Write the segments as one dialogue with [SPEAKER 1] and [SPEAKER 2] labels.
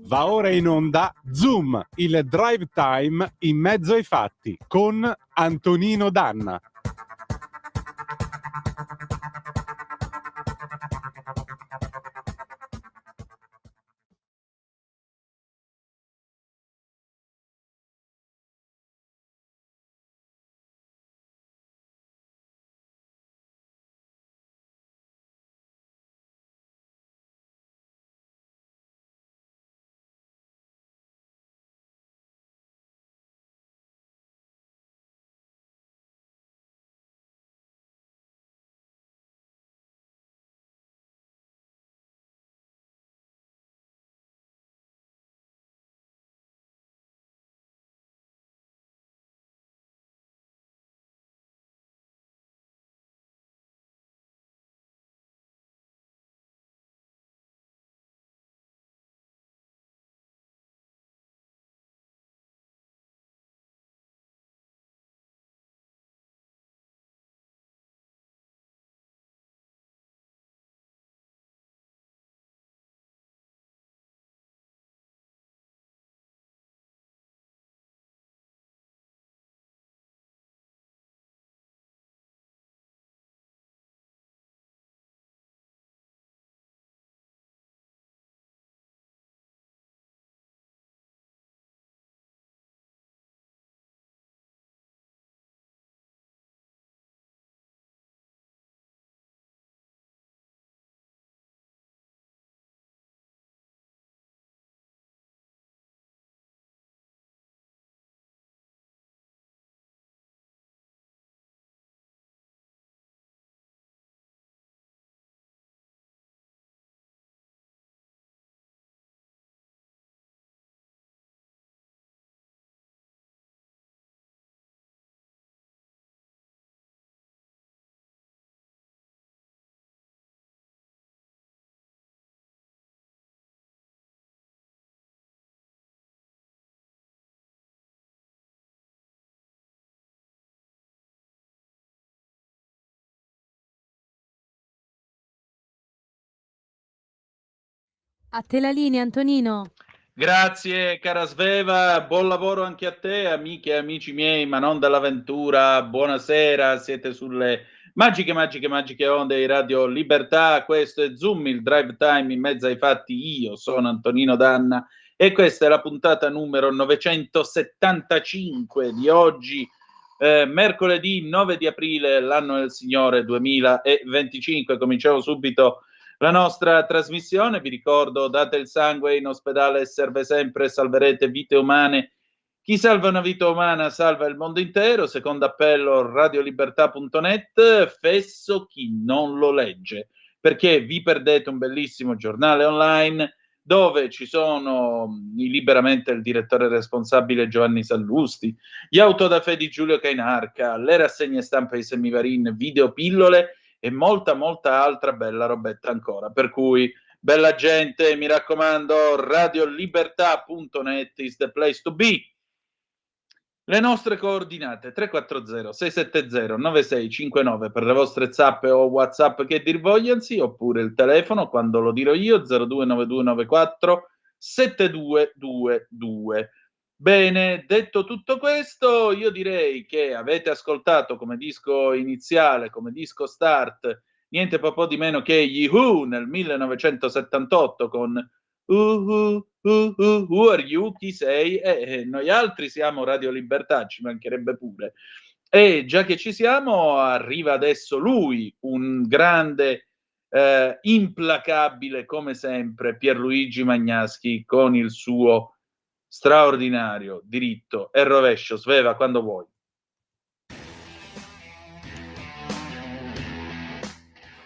[SPEAKER 1] Va ora in onda Zoom, il drive time in mezzo ai fatti, con Antonino Danna.
[SPEAKER 2] A te la linea, Antonino.
[SPEAKER 3] Grazie cara Sveva, buon lavoro anche a te, amiche e amici miei, ma non dall'avventura. Buonasera, siete sulle magiche onde di Radio Libertà. Questo è Zoom, il drive time in mezzo ai fatti. Io sono Antonino Danna e questa è la puntata numero 975 di oggi, mercoledì 9 di aprile, l'anno del Signore 2025. Cominciamo subito la nostra trasmissione. Vi ricordo, date il sangue, in ospedale serve sempre, salverete vite umane. Chi salva una vita umana salva il mondo intero. Secondo appello, radiolibertà.net, fesso chi non lo legge, perché vi perdete un bellissimo giornale online dove ci sono liberamente il direttore responsabile Giovanni Sallusti, gli autodafè di Giulio Cainarca, le rassegne stampa di Semivarin, videopillole e molta altra bella robetta ancora. Per cui, bella gente, mi raccomando, radiolibertà.net is the place to be. Le nostre coordinate 340-670-9659 per le vostre zappe o WhatsApp che dir vogliansi, oppure il telefono, quando lo dirò io, 029294 7222. Bene, detto tutto questo, io direi che avete ascoltato come disco iniziale, come disco start, niente po' di meno che gli Who nel 1978 con who are you, chi sei? Noi altri siamo Radio Libertà, ci mancherebbe pure. E già che ci siamo, arriva adesso lui, un grande, implacabile come sempre, Pierluigi Magnaschi, con il suo straordinario diritto e rovescio. Sveva, quando vuoi.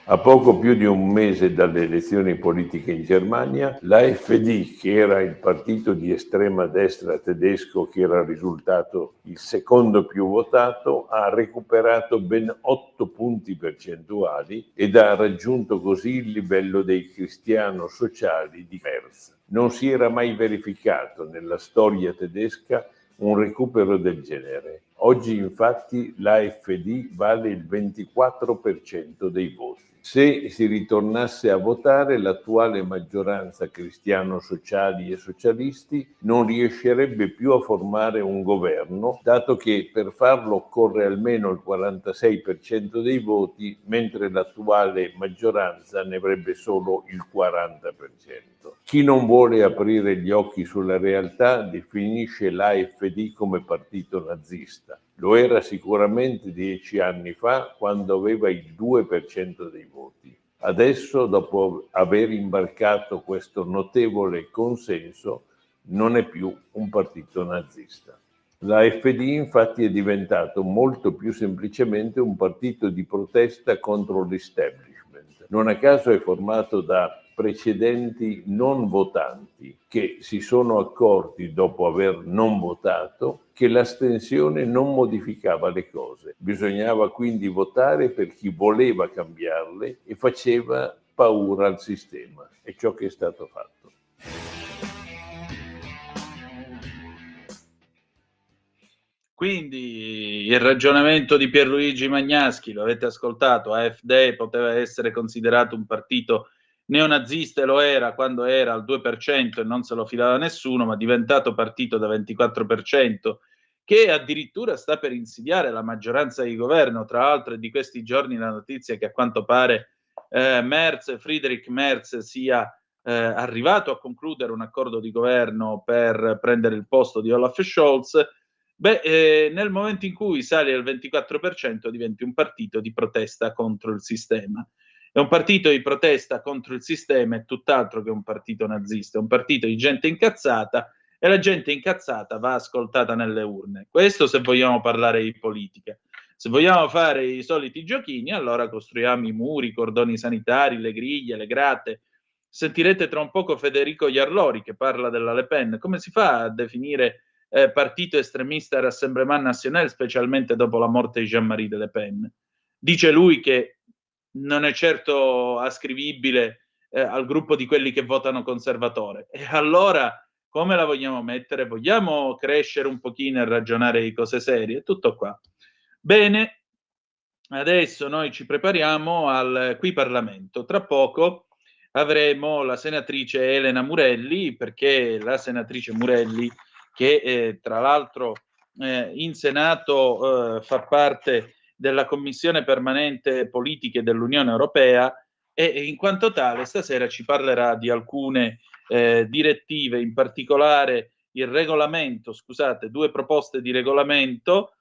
[SPEAKER 4] A poco più di un mese dalle elezioni politiche in Germania, l'AfD, che era il partito di estrema destra tedesco che era risultato il secondo più votato, ha recuperato ben 8 punti percentuali ed ha raggiunto così il livello dei cristiano-sociali di Merz. Non si era mai verificato nella storia tedesca un recupero del genere. Oggi infatti l'AfD vale il 24% dei voti. Se si ritornasse a votare, l'attuale maggioranza cristiano-sociali e socialisti non riuscirebbe più a formare un governo, dato che per farlo occorre almeno il 46% dei voti, mentre l'attuale maggioranza ne avrebbe solo il 40%. Chi non vuole aprire gli occhi sulla realtà definisce l'AfD come partito nazista. Lo era sicuramente 10 anni fa, quando aveva il 2% dei voti. Adesso, dopo aver imbarcato questo notevole consenso, non è più un partito nazista. L'AfD infatti è diventato molto più semplicemente un partito di protesta contro l'establishment. Non a caso è formato da precedenti non votanti che si sono accorti, dopo aver non votato, che l'astensione non modificava le cose. Bisognava quindi votare per chi voleva cambiarle e faceva paura al sistema. È ciò che è stato fatto.
[SPEAKER 3] Quindi il ragionamento di Pierluigi Magnaschi, lo avete ascoltato, AfD poteva essere considerato un partito neonazista, e lo era quando era al 2% e non se lo filava nessuno, ma è diventato partito da 24%, che addirittura sta per insidiare la maggioranza di governo. Tra l'altro è di questi giorni la notizia che a quanto pare Friedrich Merz sia arrivato a concludere un accordo di governo per prendere il posto di Olaf Scholz. Nel momento in cui sali al 24% diventi un partito di protesta contro il sistema. E un partito di protesta contro il sistema è tutt'altro che un partito nazista, è un partito di gente incazzata, e la gente incazzata va ascoltata nelle urne. Questo se vogliamo parlare di politica. Se vogliamo fare i soliti giochini, allora costruiamo i muri, i cordoni sanitari, le griglie, le grate. Sentirete tra un poco Federico Iarlori che parla della Le Pen. Come si fa a definire partito estremista Rassemblement National, specialmente dopo la morte di Jean-Marie Le Pen? Dice lui che non è certo ascrivibile al gruppo di quelli che votano conservatore. E allora come la vogliamo mettere? Vogliamo crescere un pochino e ragionare di cose serie? Tutto qua. Bene, adesso noi ci prepariamo al Qui Parlamento. Tra poco avremo la senatrice Elena Murelli, perché la senatrice Murelli, che tra l'altro in Senato fa parte della Commissione Permanente Politiche dell'Unione Europea, e in quanto tale stasera ci parlerà di alcune direttive, in particolare il regolamento, scusate, due proposte di regolamento,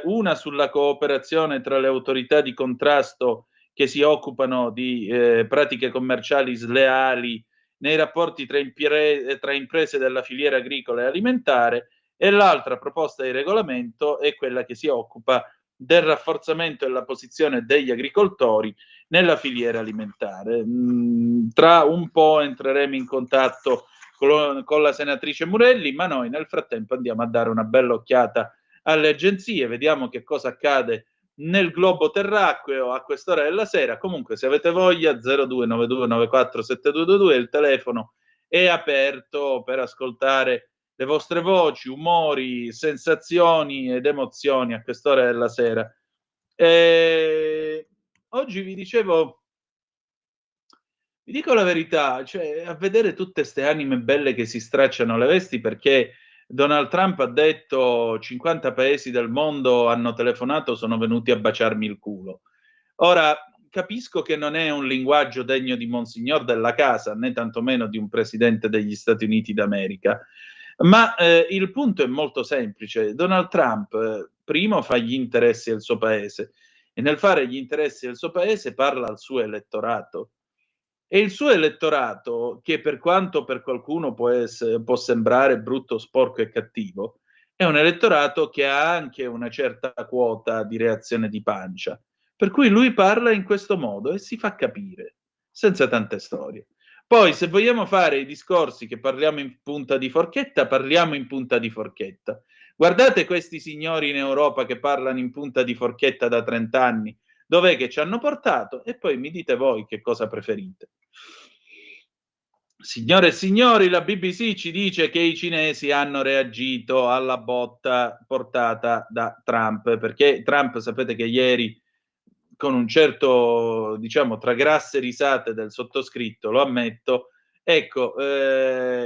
[SPEAKER 3] una sulla cooperazione tra le autorità di contrasto che si occupano di pratiche commerciali sleali nei rapporti tra imprese della filiera agricola e alimentare, e l'altra proposta di regolamento è quella che si occupa del rafforzamento della posizione degli agricoltori nella filiera alimentare. Tra un po' entreremo in contatto con la senatrice Murelli, ma noi nel frattempo andiamo a dare una bella occhiata alle agenzie, vediamo che cosa accade nel globo terracqueo a quest'ora della sera. Comunque, se avete voglia, 0292947222, il telefono è aperto per ascoltare le vostre voci, umori, sensazioni ed emozioni a quest'ora della sera. Oggi vi dicevo, vi dico la verità, cioè a vedere tutte ste anime belle che si stracciano le vesti perché Donald Trump ha detto 50 paesi del mondo hanno telefonato, sono venuti a baciarmi il culo. Ora, capisco che non è un linguaggio degno di Monsignor della Casa, né tantomeno di un presidente degli Stati Uniti d'America, ma il punto è molto semplice. Donald Trump primo fa gli interessi del suo paese, e nel fare gli interessi del suo paese parla al suo elettorato. E il suo elettorato, che per quanto per qualcuno può sembrare brutto, sporco e cattivo, è un elettorato che ha anche una certa quota di reazione di pancia. Per cui lui parla in questo modo e si fa capire, senza tante storie. Poi, se vogliamo fare i discorsi che parliamo in punta di forchetta, parliamo in punta di forchetta. Guardate questi signori in Europa che parlano in punta di forchetta da 30 anni, dov'è che ci hanno portato, e poi mi dite voi che cosa preferite. Signore e signori, la BBC ci dice che i cinesi hanno reagito alla botta portata da Trump, perché Trump, sapete che ieri con un certo, diciamo, tra grasse risate del sottoscritto, lo ammetto, ecco, il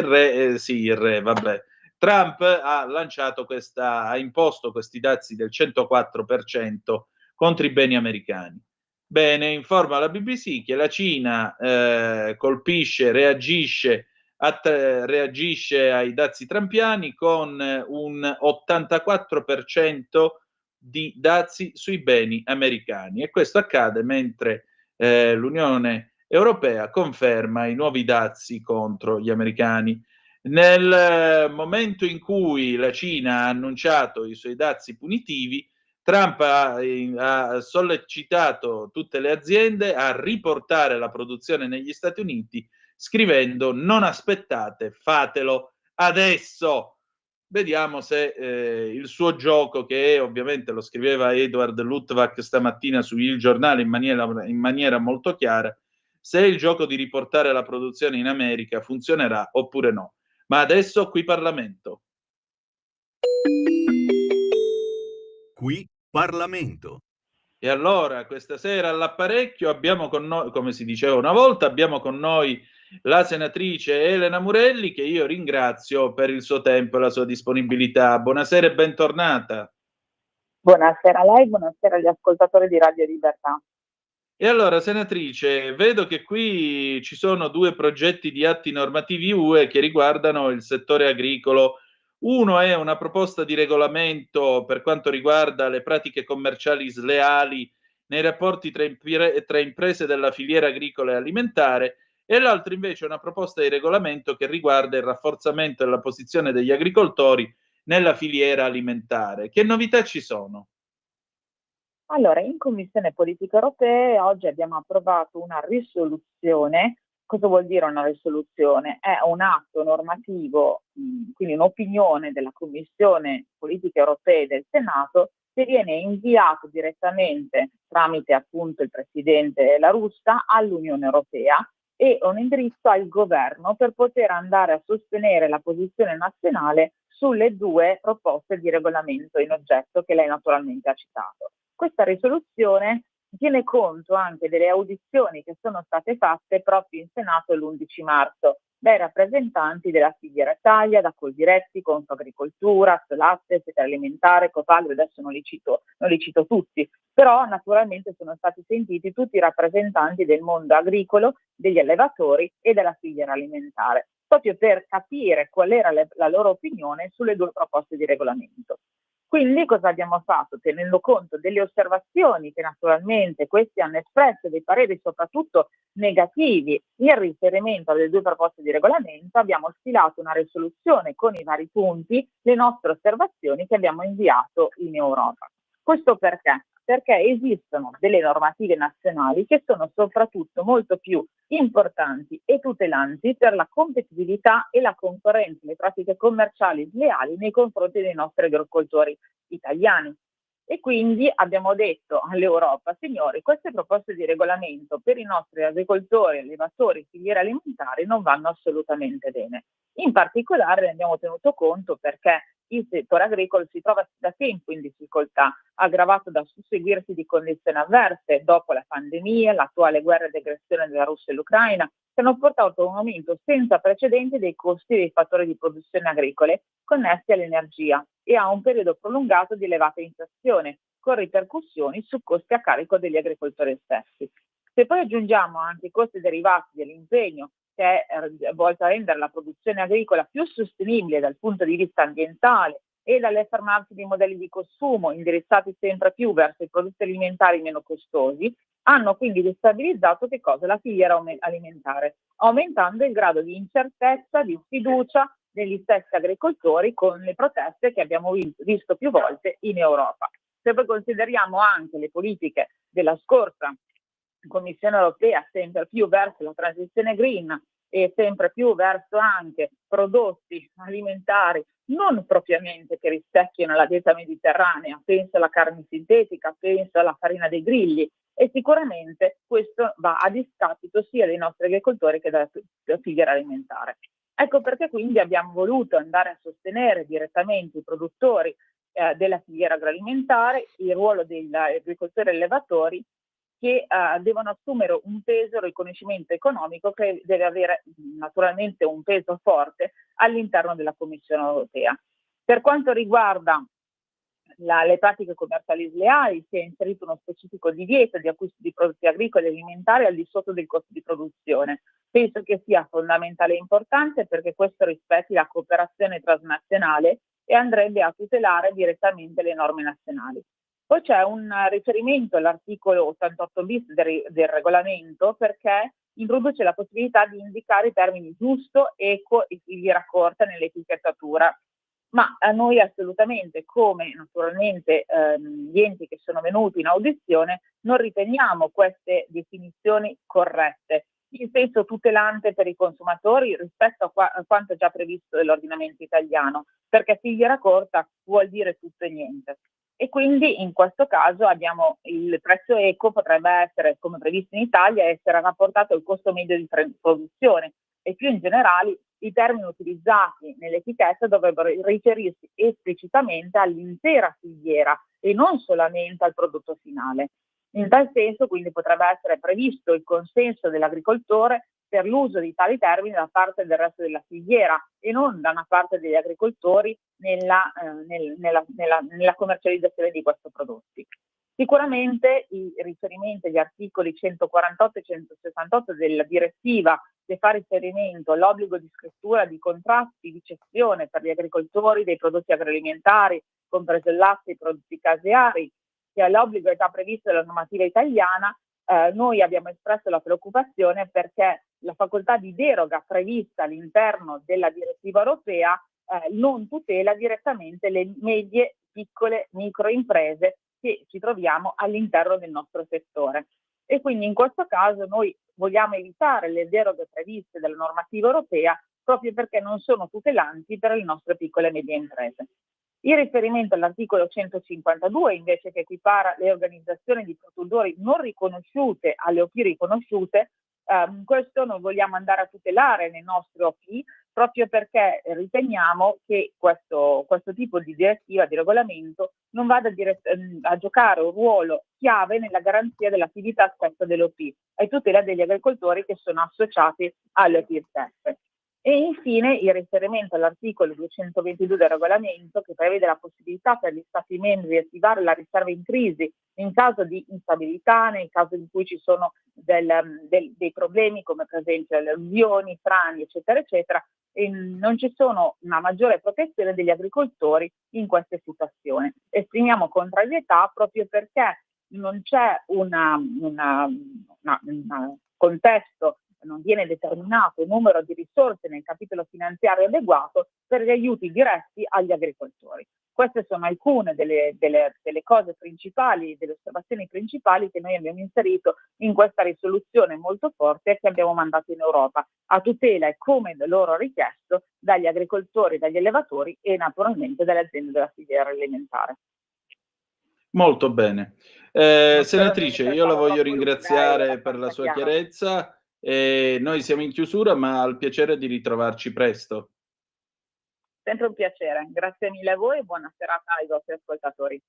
[SPEAKER 3] re, vabbè. Trump ha imposto questi dazi del 104% contro i beni americani. Bene, informa la BBC che la Cina reagisce ai dazi trampiani con un 84% di dazi sui beni americani, e questo accade mentre l'Unione Europea conferma i nuovi dazi contro gli americani. Nel momento in cui la Cina ha annunciato i suoi dazi punitivi, Trump ha sollecitato tutte le aziende a riportare la produzione negli Stati Uniti, scrivendo: non aspettate, fatelo adesso. Vediamo se il suo gioco, che ovviamente lo scriveva Edward Luttwak stamattina su Il Giornale in maniera molto chiara, se il gioco di riportare la produzione in America funzionerà oppure no. Ma adesso qui Parlamento.
[SPEAKER 5] Qui Parlamento.
[SPEAKER 3] E allora questa sera all'apparecchio abbiamo con noi, come si diceva una volta, abbiamo con noi la senatrice Elena Murelli, che io ringrazio per il suo tempo e la sua disponibilità. Buonasera e bentornata.
[SPEAKER 6] Buonasera a lei, buonasera agli ascoltatori di Radio Libertà.
[SPEAKER 3] E allora, senatrice, vedo che qui ci sono 2 progetti di atti normativi UE che riguardano il settore agricolo. Uno è una proposta di regolamento per quanto riguarda le pratiche commerciali sleali nei rapporti tra imprese della filiera agricola e alimentare, e l'altro invece è una proposta di regolamento che riguarda il rafforzamento della posizione degli agricoltori nella filiera alimentare. Che novità ci sono?
[SPEAKER 6] Allora, in Commissione Politiche Europee oggi abbiamo approvato una risoluzione. Cosa vuol dire una risoluzione? È un atto normativo, quindi un'opinione della Commissione Politiche Europee del Senato, che viene inviato direttamente tramite appunto il Presidente La Russa all'Unione Europea, e un indirizzo al governo per poter andare a sostenere la posizione nazionale sulle 2 proposte di regolamento in oggetto che lei naturalmente ha citato. Questa risoluzione tiene conto anche delle audizioni che sono state fatte proprio in Senato l'11 marzo dai rappresentanti della filiera Italia, da Coldiretti, Confagricoltura, Latte, Sete Alimentare, Copagro, adesso non li cito tutti, però naturalmente sono stati sentiti tutti i rappresentanti del mondo agricolo, degli allevatori e della filiera alimentare, proprio per capire qual era la loro opinione sulle 2 proposte di regolamento. Quindi cosa abbiamo fatto? Tenendo conto delle osservazioni che naturalmente questi hanno espresso, dei pareri soprattutto negativi in riferimento alle 2 proposte di regolamento, abbiamo stilato una risoluzione con i vari punti, le nostre osservazioni che abbiamo inviato in Europa. Questo perché? Perché esistono delle normative nazionali che sono soprattutto molto più importanti e tutelanti per la competitività e la concorrenza, le pratiche commerciali sleali nei confronti dei nostri agricoltori italiani. E quindi abbiamo detto all'Europa: signori, queste proposte di regolamento per i nostri agricoltori, allevatori, filiere alimentari non vanno assolutamente bene. In particolare ne abbiamo tenuto conto perché il settore agricolo si trova da tempo in difficoltà, aggravato da susseguirsi di condizioni avverse dopo la pandemia, l'attuale guerra di aggressione della Russia e l'Ucraina, che hanno portato a un aumento senza precedenti dei costi dei fattori di produzione agricole connessi all'energia e a un periodo prolungato di elevata inflazione, con ripercussioni su costi a carico degli agricoltori stessi. Se poi aggiungiamo anche i costi derivati dell'impegno, che è volto a rendere la produzione agricola più sostenibile dal punto di vista ambientale e dall'affermarsi di modelli di consumo indirizzati sempre più verso i prodotti alimentari meno costosi, hanno quindi destabilizzato la filiera alimentare, aumentando il grado di incertezza, di sfiducia degli stessi agricoltori, con le proteste che abbiamo visto più volte in Europa. Se poi consideriamo anche le politiche della scorsa Commissione Europea, sempre più verso la transizione green e sempre più verso anche prodotti alimentari non propriamente che rispecchiano la dieta mediterranea, penso alla carne sintetica, penso alla farina dei grilli, e sicuramente questo va a discapito sia dei nostri agricoltori che della filiera alimentare. Ecco perché quindi abbiamo voluto andare a sostenere direttamente i produttori della filiera agroalimentare, il ruolo degli agricoltori e allevatori che devono assumere un peso, un riconoscimento economico che deve avere naturalmente un peso forte all'interno della Commissione europea. Per quanto riguarda le pratiche commerciali sleali, si è inserito uno specifico divieto di acquisto di prodotti agricoli e alimentari al di sotto del costo di produzione. Penso che sia fondamentale e importante perché questo rispetti la cooperazione transnazionale e andrebbe a tutelare direttamente le norme nazionali. Poi c'è un riferimento all'articolo 88 bis del regolamento perché introduce la possibilità di indicare i termini giusto, equo e filiera corta nell'etichettatura. Ma a noi assolutamente, come naturalmente gli enti che sono venuti in audizione, non riteniamo queste definizioni corrette, in senso tutelante per i consumatori rispetto a quanto già previsto dall'ordinamento italiano, perché filiera corta vuol dire tutto e niente. E quindi in questo caso abbiamo il prezzo equo potrebbe essere, come previsto in Italia, essere rapportato al costo medio di produzione e più in generale i termini utilizzati nell'etichetta dovrebbero riferirsi esplicitamente all'intera filiera e non solamente al prodotto finale. In tal senso quindi potrebbe essere previsto il consenso dell'agricoltore per l'uso di tali termini da parte del resto della filiera e non da una parte degli agricoltori nella commercializzazione di questi prodotti. Sicuramente i riferimenti agli articoli 148 e 168 della direttiva che fa riferimento all'obbligo di scrittura di contratti di cessione per gli agricoltori dei prodotti agroalimentari, compreso il latte e i prodotti caseari, che all'obbligo è già previsto dalla normativa italiana, noi abbiamo espresso la preoccupazione perché la facoltà di deroga prevista all'interno della direttiva europea non tutela direttamente le medie, piccole, microimprese che ci troviamo all'interno del nostro settore. E quindi in questo caso noi vogliamo evitare le deroghe previste dalla normativa europea proprio perché non sono tutelanti per le nostre piccole e medie imprese. Il riferimento all'articolo 152 invece che equipara le organizzazioni di produttori non riconosciute alle OP riconosciute, questo noi vogliamo andare a tutelare le nostre OP proprio perché riteniamo che questo tipo di direttiva, di regolamento, non vada a giocare un ruolo chiave nella garanzia dell'attività stessa delle OP e tutela degli agricoltori che sono associati alle OP stesse. E infine il riferimento all'articolo 222 del regolamento che prevede la possibilità per gli Stati membri di attivare la riserva in crisi in caso di instabilità, nel caso in cui ci sono dei problemi come per esempio le alluvioni, frane, eccetera, eccetera, e non ci sono una maggiore protezione degli agricoltori in queste situazioni. Esprimiamo contrarietà proprio perché non c'è un contesto, non viene determinato un numero di risorse nel capitolo finanziario adeguato per gli aiuti diretti agli agricoltori. Queste sono alcune delle cose principali, delle osservazioni principali che noi abbiamo inserito in questa risoluzione molto forte che abbiamo mandato in Europa a tutela e come loro richiesto dagli agricoltori, dagli allevatori e naturalmente dalle aziende della filiera alimentare.
[SPEAKER 3] Molto bene. Senatrice, io la voglio ringraziare per la sua chiarezza. Noi siamo in chiusura, ma al piacere di ritrovarci presto.
[SPEAKER 6] Sempre un piacere, grazie mille a voi e buona serata ai vostri ascoltatori.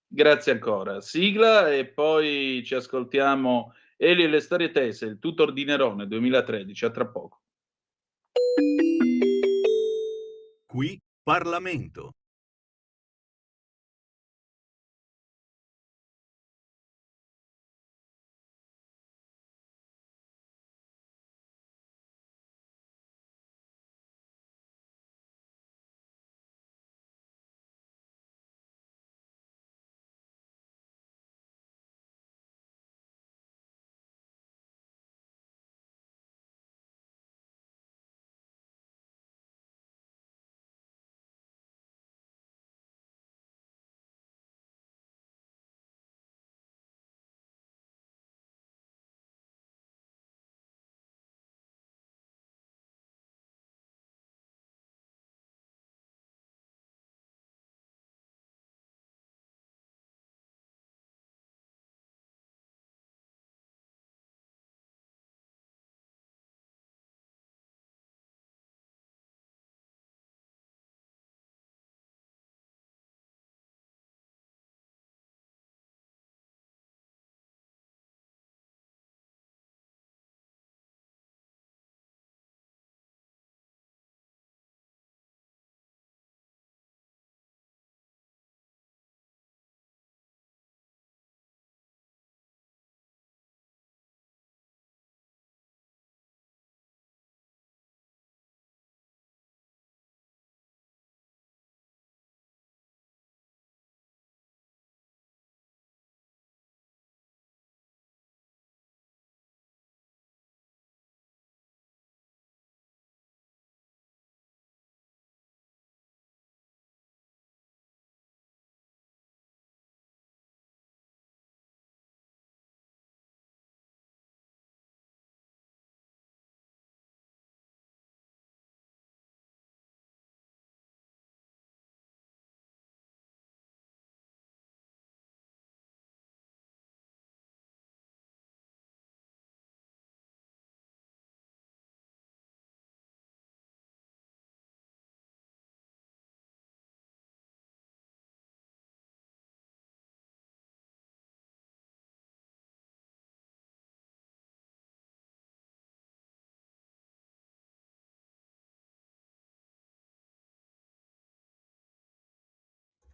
[SPEAKER 3] Grazie ancora. Sigla e poi ci ascoltiamo Eli e le storie tese, il Tutor di Nerone 2013. A tra poco.
[SPEAKER 5] Qui Parlamento.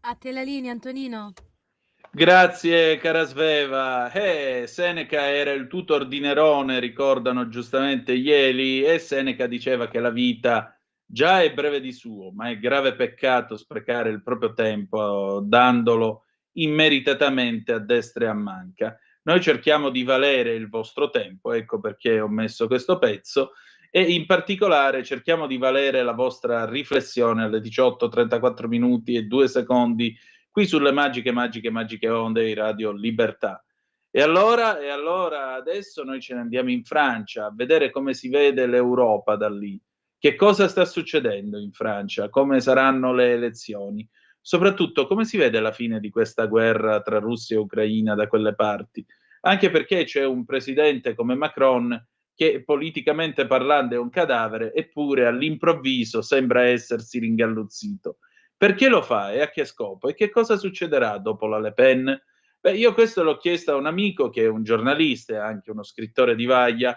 [SPEAKER 2] A te la linea, Antonino.
[SPEAKER 3] Grazie, cara Sveva. Seneca era il tutor di Nerone, ricordano giustamente ieri, e Seneca diceva che la vita già è breve di suo, ma è grave peccato sprecare il proprio tempo dandolo immeritatamente a destra e a manca. Noi cerchiamo di valere il vostro tempo, ecco perché ho messo questo pezzo, e in particolare cerchiamo di valere la vostra riflessione alle 18:34 minuti e 2 secondi qui sulle magiche onde di Radio Libertà. E allora adesso noi ce ne andiamo in Francia a vedere come si vede l'Europa da lì. Che cosa sta succedendo in Francia? Come saranno le elezioni? Soprattutto come si vede la fine di questa guerra tra Russia e Ucraina da quelle parti? Anche perché c'è un presidente come Macron che politicamente parlando è un cadavere, eppure all'improvviso sembra essersi ringalluzzito. Perché lo fa e a che scopo? E che cosa succederà dopo la Le Pen? Beh, io questo l'ho chiesto a un amico che è un giornalista e anche uno scrittore di vaglia,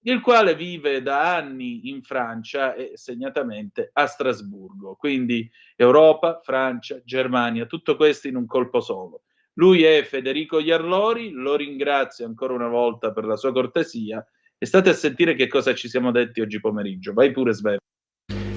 [SPEAKER 3] il quale vive da anni in Francia e segnatamente a Strasburgo. Quindi Europa, Francia, Germania, tutto questo in un colpo solo. Lui è Federico Iarlori, lo ringrazio ancora una volta per la sua cortesia e state a sentire che cosa ci siamo detti oggi pomeriggio. Vai pure, Sveva.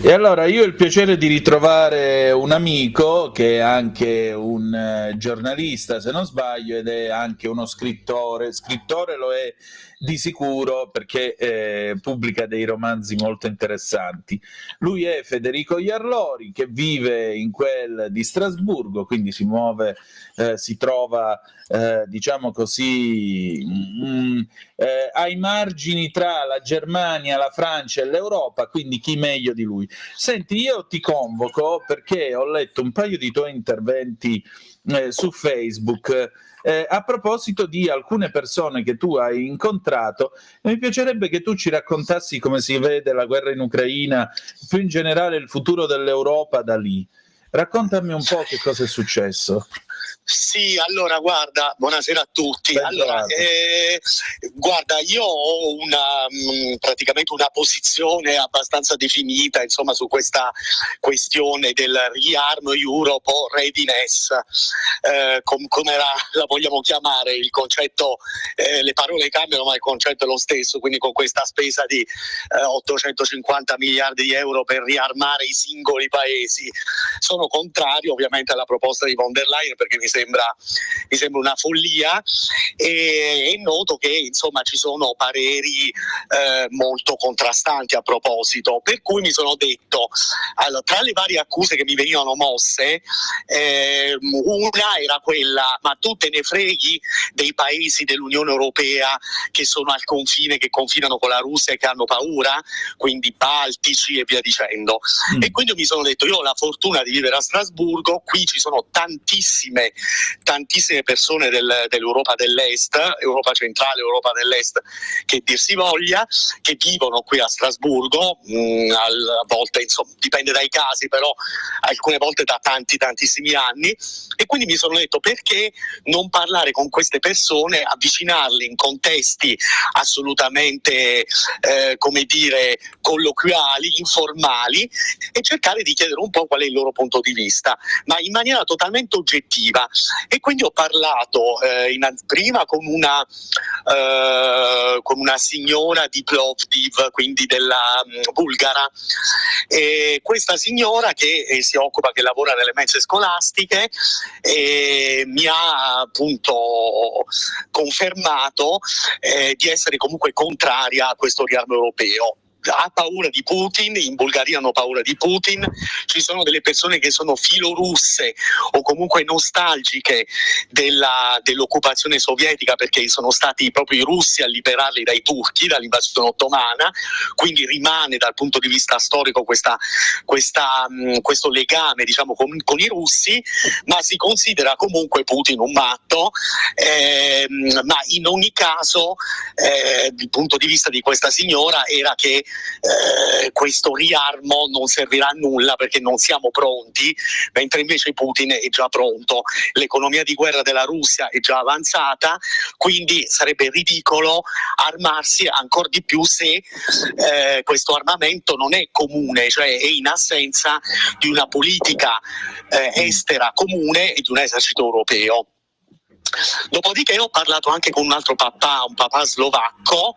[SPEAKER 3] E allora io ho il piacere di ritrovare un amico che è anche un giornalista, se non sbaglio, ed è anche uno scrittore. Scrittore lo è di sicuro perché pubblica dei romanzi molto interessanti. Lui è Federico Iarlori, che vive in quel di Strasburgo, quindi si muove, si trova diciamo così ai margini tra la Germania, la Francia e l'Europa, quindi chi meglio di lui. Senti, io ti convoco perché ho letto un paio di tuoi interventi su Facebook a proposito di alcune persone che tu hai incontrato, e mi piacerebbe che tu ci raccontassi come si vede la guerra in Ucraina, più in generale il futuro dell'Europa da lì. Raccontami un po' che cosa è successo.
[SPEAKER 7] Sì, allora guarda, buonasera a tutti. Allora, guarda, io ho praticamente una posizione abbastanza definita, insomma, su questa questione del riarmo Europe o readiness, come la vogliamo chiamare, il concetto, le parole cambiano ma il concetto è lo stesso, quindi con questa spesa di 850 miliardi di euro per riarmare i singoli paesi. Sono contrario ovviamente alla proposta di von der Leyen perché mi sembra una follia, e è noto che insomma ci sono pareri molto contrastanti a proposito, per cui mi sono detto, allora, tra le varie accuse che mi venivano mosse, una era quella: ma tu te ne freghi dei paesi dell'Unione Europea che sono al confine, che confinano con la Russia e che hanno paura, quindi baltici e via dicendo. E quindi mi sono detto, io ho la fortuna di vivere a Strasburgo, qui ci sono tantissime persone dell'Europa dell'Est, Europa centrale, Europa dell'Est, che dir si voglia, che vivono qui a Strasburgo, a volte, insomma, dipende dai casi, però alcune volte da tantissimi anni, e quindi mi sono detto, perché non parlare con queste persone, avvicinarle in contesti assolutamente come dire, colloquiali, informali, e cercare di chiedere un po' qual è il loro punto di vista, ma in maniera totalmente oggettiva. E quindi ho parlato prima con una signora di Plovdiv, quindi della bulgara, e questa signora che si occupa, che lavora nelle mense scolastiche, mi ha appunto confermato di essere comunque contraria a questo riarmo europeo. Ha paura di Putin, in Bulgaria hanno paura di Putin, ci sono delle persone che sono filorusse o comunque nostalgiche dell'occupazione sovietica, perché sono stati proprio i russi a liberarli dai turchi, dall'invasione ottomana, quindi rimane dal punto di vista storico questo legame, diciamo, con i russi, ma si considera comunque Putin un matto, ma in ogni caso il punto di vista di questa signora era che questo riarmo non servirà a nulla perché non siamo pronti, mentre invece Putin è già pronto. L'economia di guerra della Russia è già avanzata, quindi sarebbe ridicolo armarsi ancora di più se questo armamento non è comune, cioè è in assenza di una politica estera comune e di un esercito europeo. Dopodiché ho parlato anche con un altro papà, un papà slovacco,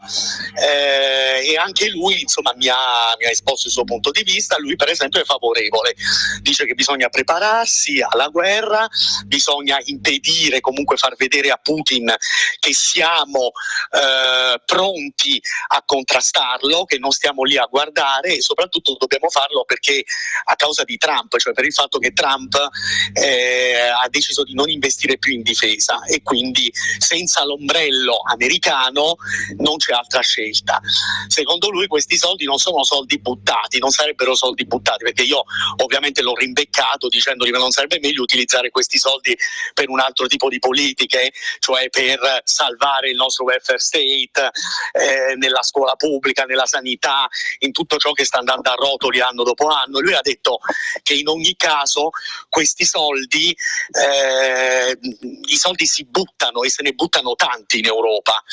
[SPEAKER 7] e anche lui insomma mi ha esposto il suo punto di vista. Lui per esempio è favorevole, dice che bisogna prepararsi alla guerra, bisogna impedire, comunque far vedere a Putin che siamo pronti a contrastarlo, che non stiamo lì a guardare, e soprattutto dobbiamo farlo perché a causa di Trump, cioè per il fatto che Trump ha deciso di non investire più in difesa, e quindi senza l'ombrello americano non c'è altra scelta. Secondo lui questi soldi non sono soldi buttati, non sarebbero soldi buttati, perché io ovviamente l'ho rimbeccato dicendogli che non sarebbe meglio utilizzare questi soldi per un altro tipo di politiche, cioè per salvare il nostro welfare state, nella scuola pubblica, nella sanità, in tutto ciò che sta andando a rotoli anno dopo anno. Lui ha detto che in ogni caso questi soldi, i soldi si buttano, e se ne buttano tanti in Europa,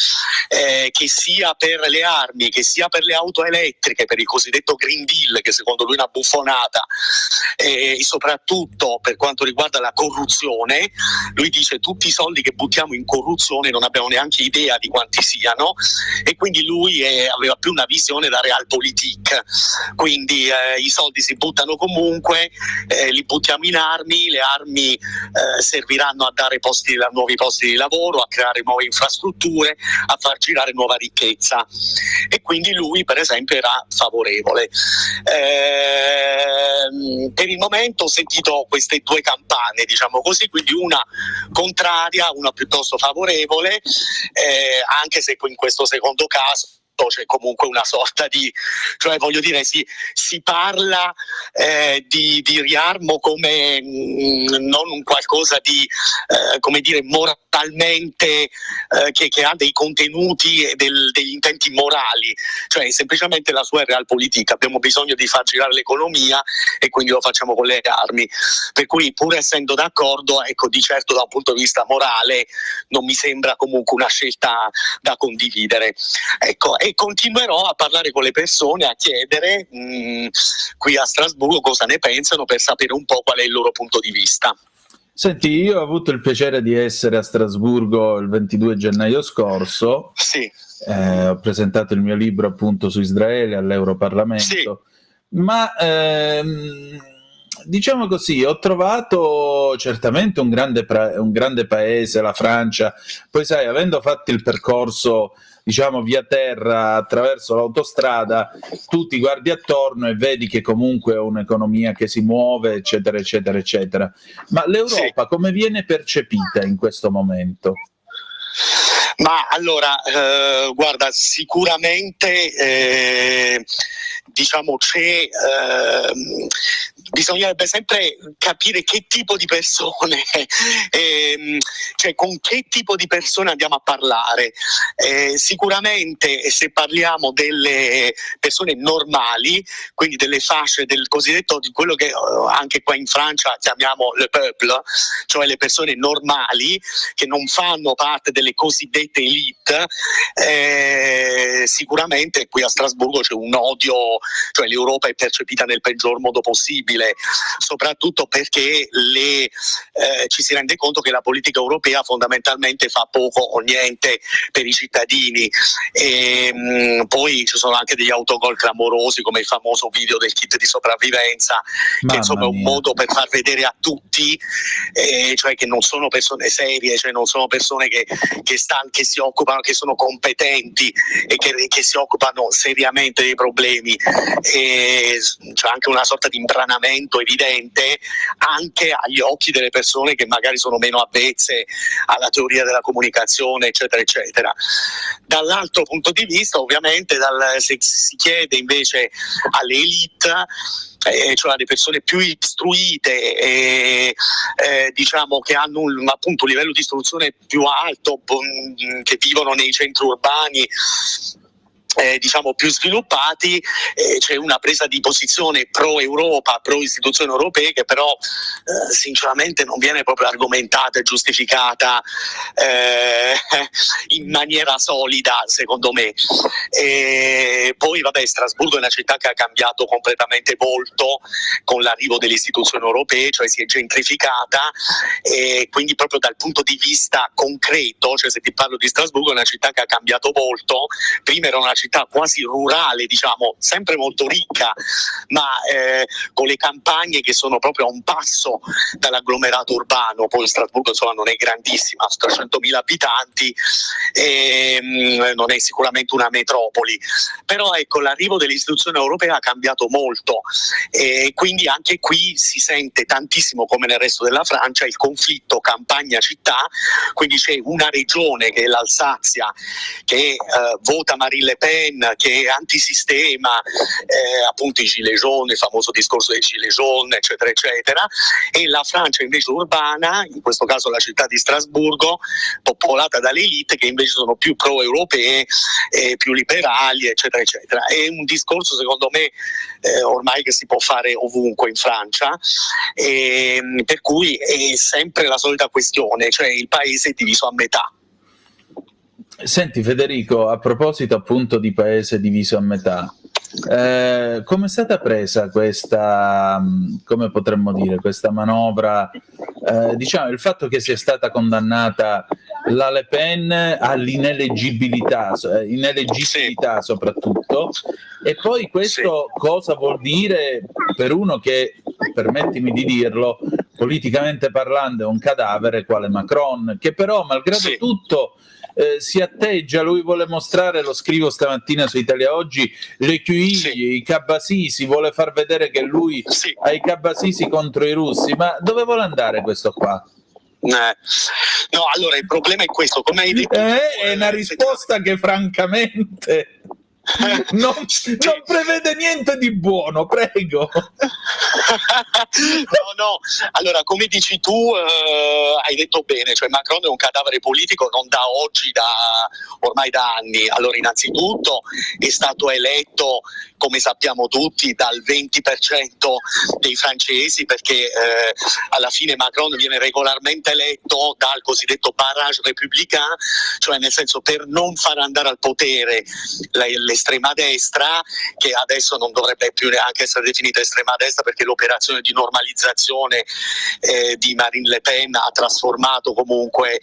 [SPEAKER 7] che sia per le armi, che sia per le auto elettriche, per il cosiddetto Green Deal, che secondo lui è una buffonata, e soprattutto per quanto riguarda la corruzione. Lui dice tutti i soldi che buttiamo in corruzione non abbiamo neanche idea di quanti siano, e quindi lui aveva più una visione da realpolitik, quindi i soldi si buttano comunque, li buttiamo in armi, le armi serviranno a dare nuovi posti di lavoro, a creare nuove infrastrutture, a far girare nuova ricchezza, e quindi lui per esempio era favorevole. Per il momento ho sentito queste due campane, diciamo così, quindi una contraria, una piuttosto favorevole, anche se in questo secondo caso c'è comunque una sorta di, cioè voglio dire, si parla di riarmo come non un qualcosa di come dire moralmente che ha dei contenuti e degli intenti morali, cioè semplicemente la sua è realpolitik. Abbiamo bisogno di far girare l'economia e quindi lo facciamo con le armi, per cui pur essendo d'accordo, ecco, di certo da un punto di vista morale non mi sembra comunque una scelta da condividere, ecco. E continuerò a parlare con le persone, a chiedere qui a Strasburgo cosa ne pensano, per sapere un po' qual è il loro punto di vista.
[SPEAKER 8] Senti, io ho avuto il piacere di essere a Strasburgo il 22 gennaio scorso.
[SPEAKER 7] Sì.
[SPEAKER 8] Ho presentato il mio libro appunto su Israele all'Europarlamento. Sì. Ma diciamo così, ho trovato certamente un grande paese, la Francia. Poi sai, avendo fatto il percorso diciamo via terra attraverso l'autostrada, tu ti guardi attorno e vedi che comunque è un'economia che si muove, eccetera eccetera eccetera. Ma l'Europa sì, come viene percepita in questo momento?
[SPEAKER 7] Ma allora, guarda, sicuramente diciamo c'è bisognerebbe sempre capire che tipo di persone, cioè con che tipo di persone andiamo a parlare. Sicuramente se parliamo delle persone normali, quindi delle fasce del cosiddetto, di quello che anche qua in Francia chiamiamo le peuple, cioè le persone normali che non fanno parte delle cosiddette elite, sicuramente qui a Strasburgo c'è un odio, cioè l'Europa è percepita nel peggior modo possibile, soprattutto perché ci si rende conto che la politica europea fondamentalmente fa poco o niente per i cittadini, e poi ci sono anche degli autogol clamorosi come il famoso video del kit di sopravvivenza, che insomma è un modo per far vedere a tutti cioè che non sono persone serie, cioè non sono persone che si occupano, che sono competenti e che si occupano seriamente dei problemi, e c'è anche una sorta di imbranamento evidente anche agli occhi delle persone che magari sono meno avvezze alla teoria della comunicazione, eccetera eccetera. Dall'altro punto di vista, ovviamente, se si chiede invece alle elite, cioè alle persone più istruite, diciamo che hanno appunto un livello di istruzione più alto, che vivono nei centri urbani, diciamo più sviluppati, c'è una presa di posizione pro Europa, pro istituzioni europee, che però sinceramente non viene proprio argomentata e giustificata in maniera solida, secondo me. Poi vabbè, Strasburgo è una città che ha cambiato completamente volto con l'arrivo delle istituzioni europee, cioè si è gentrificata, e quindi proprio dal punto di vista concreto, cioè se ti parlo di Strasburgo, è una città che ha cambiato volto. Prima era una città quasi rurale, diciamo, sempre molto ricca, ma con le campagne che sono proprio a un passo dall'agglomerato urbano. Poi Strasburgo insomma non è grandissima, ha 300.000 abitanti, non è sicuramente una metropoli, però ecco, l'arrivo delle istituzioni europee ha cambiato molto, e quindi anche qui si sente tantissimo, come nel resto della Francia, il conflitto campagna-città. Quindi c'è una regione che è l'Alsazia, che vota Marine Le Pen, che è antisistema, appunto i Gilets jaunes, il famoso discorso dei Gilets jaunes, eccetera eccetera, e la Francia invece urbana, in questo caso la città di Strasburgo, popolata dalle elite che invece sono più pro-europee, più liberali, eccetera eccetera. È un discorso secondo me ormai che si può fare ovunque in Francia, per cui è sempre la solita questione, cioè il paese è diviso a metà.
[SPEAKER 8] Senti Federico, a proposito appunto di paese diviso a metà, come è stata presa questa, come potremmo dire, questa manovra, diciamo il fatto che sia stata condannata la Le Pen all'ineleggibilità, ineleggibilità soprattutto, e poi questo cosa vuol dire per uno che, permettimi di dirlo, politicamente parlando è un cadavere quale Macron, che però malgrado tutto si atteggia, lui vuole mostrare, lo scrivo stamattina su Italia Oggi, le QI, i Kabasisi, vuole far vedere che lui ha i Kabasisi contro i russi, ma dove vuole andare questo qua?
[SPEAKER 7] No, allora il problema è questo, come hai detto
[SPEAKER 8] è una risposta che francamente non prevede niente di buono, prego.
[SPEAKER 7] No, allora come dici tu, hai detto bene, cioè Macron è un cadavere politico non da oggi, ormai da anni. Allora innanzitutto è stato eletto, come sappiamo tutti, dal 20% dei francesi, perché alla fine Macron viene regolarmente eletto dal cosiddetto barrage républicain, cioè nel senso per non far andare al potere l'estrema destra, che adesso non dovrebbe più neanche essere definita estrema destra, perché l'operazione di normalizzazione di Marine Le Pen ha trasformato comunque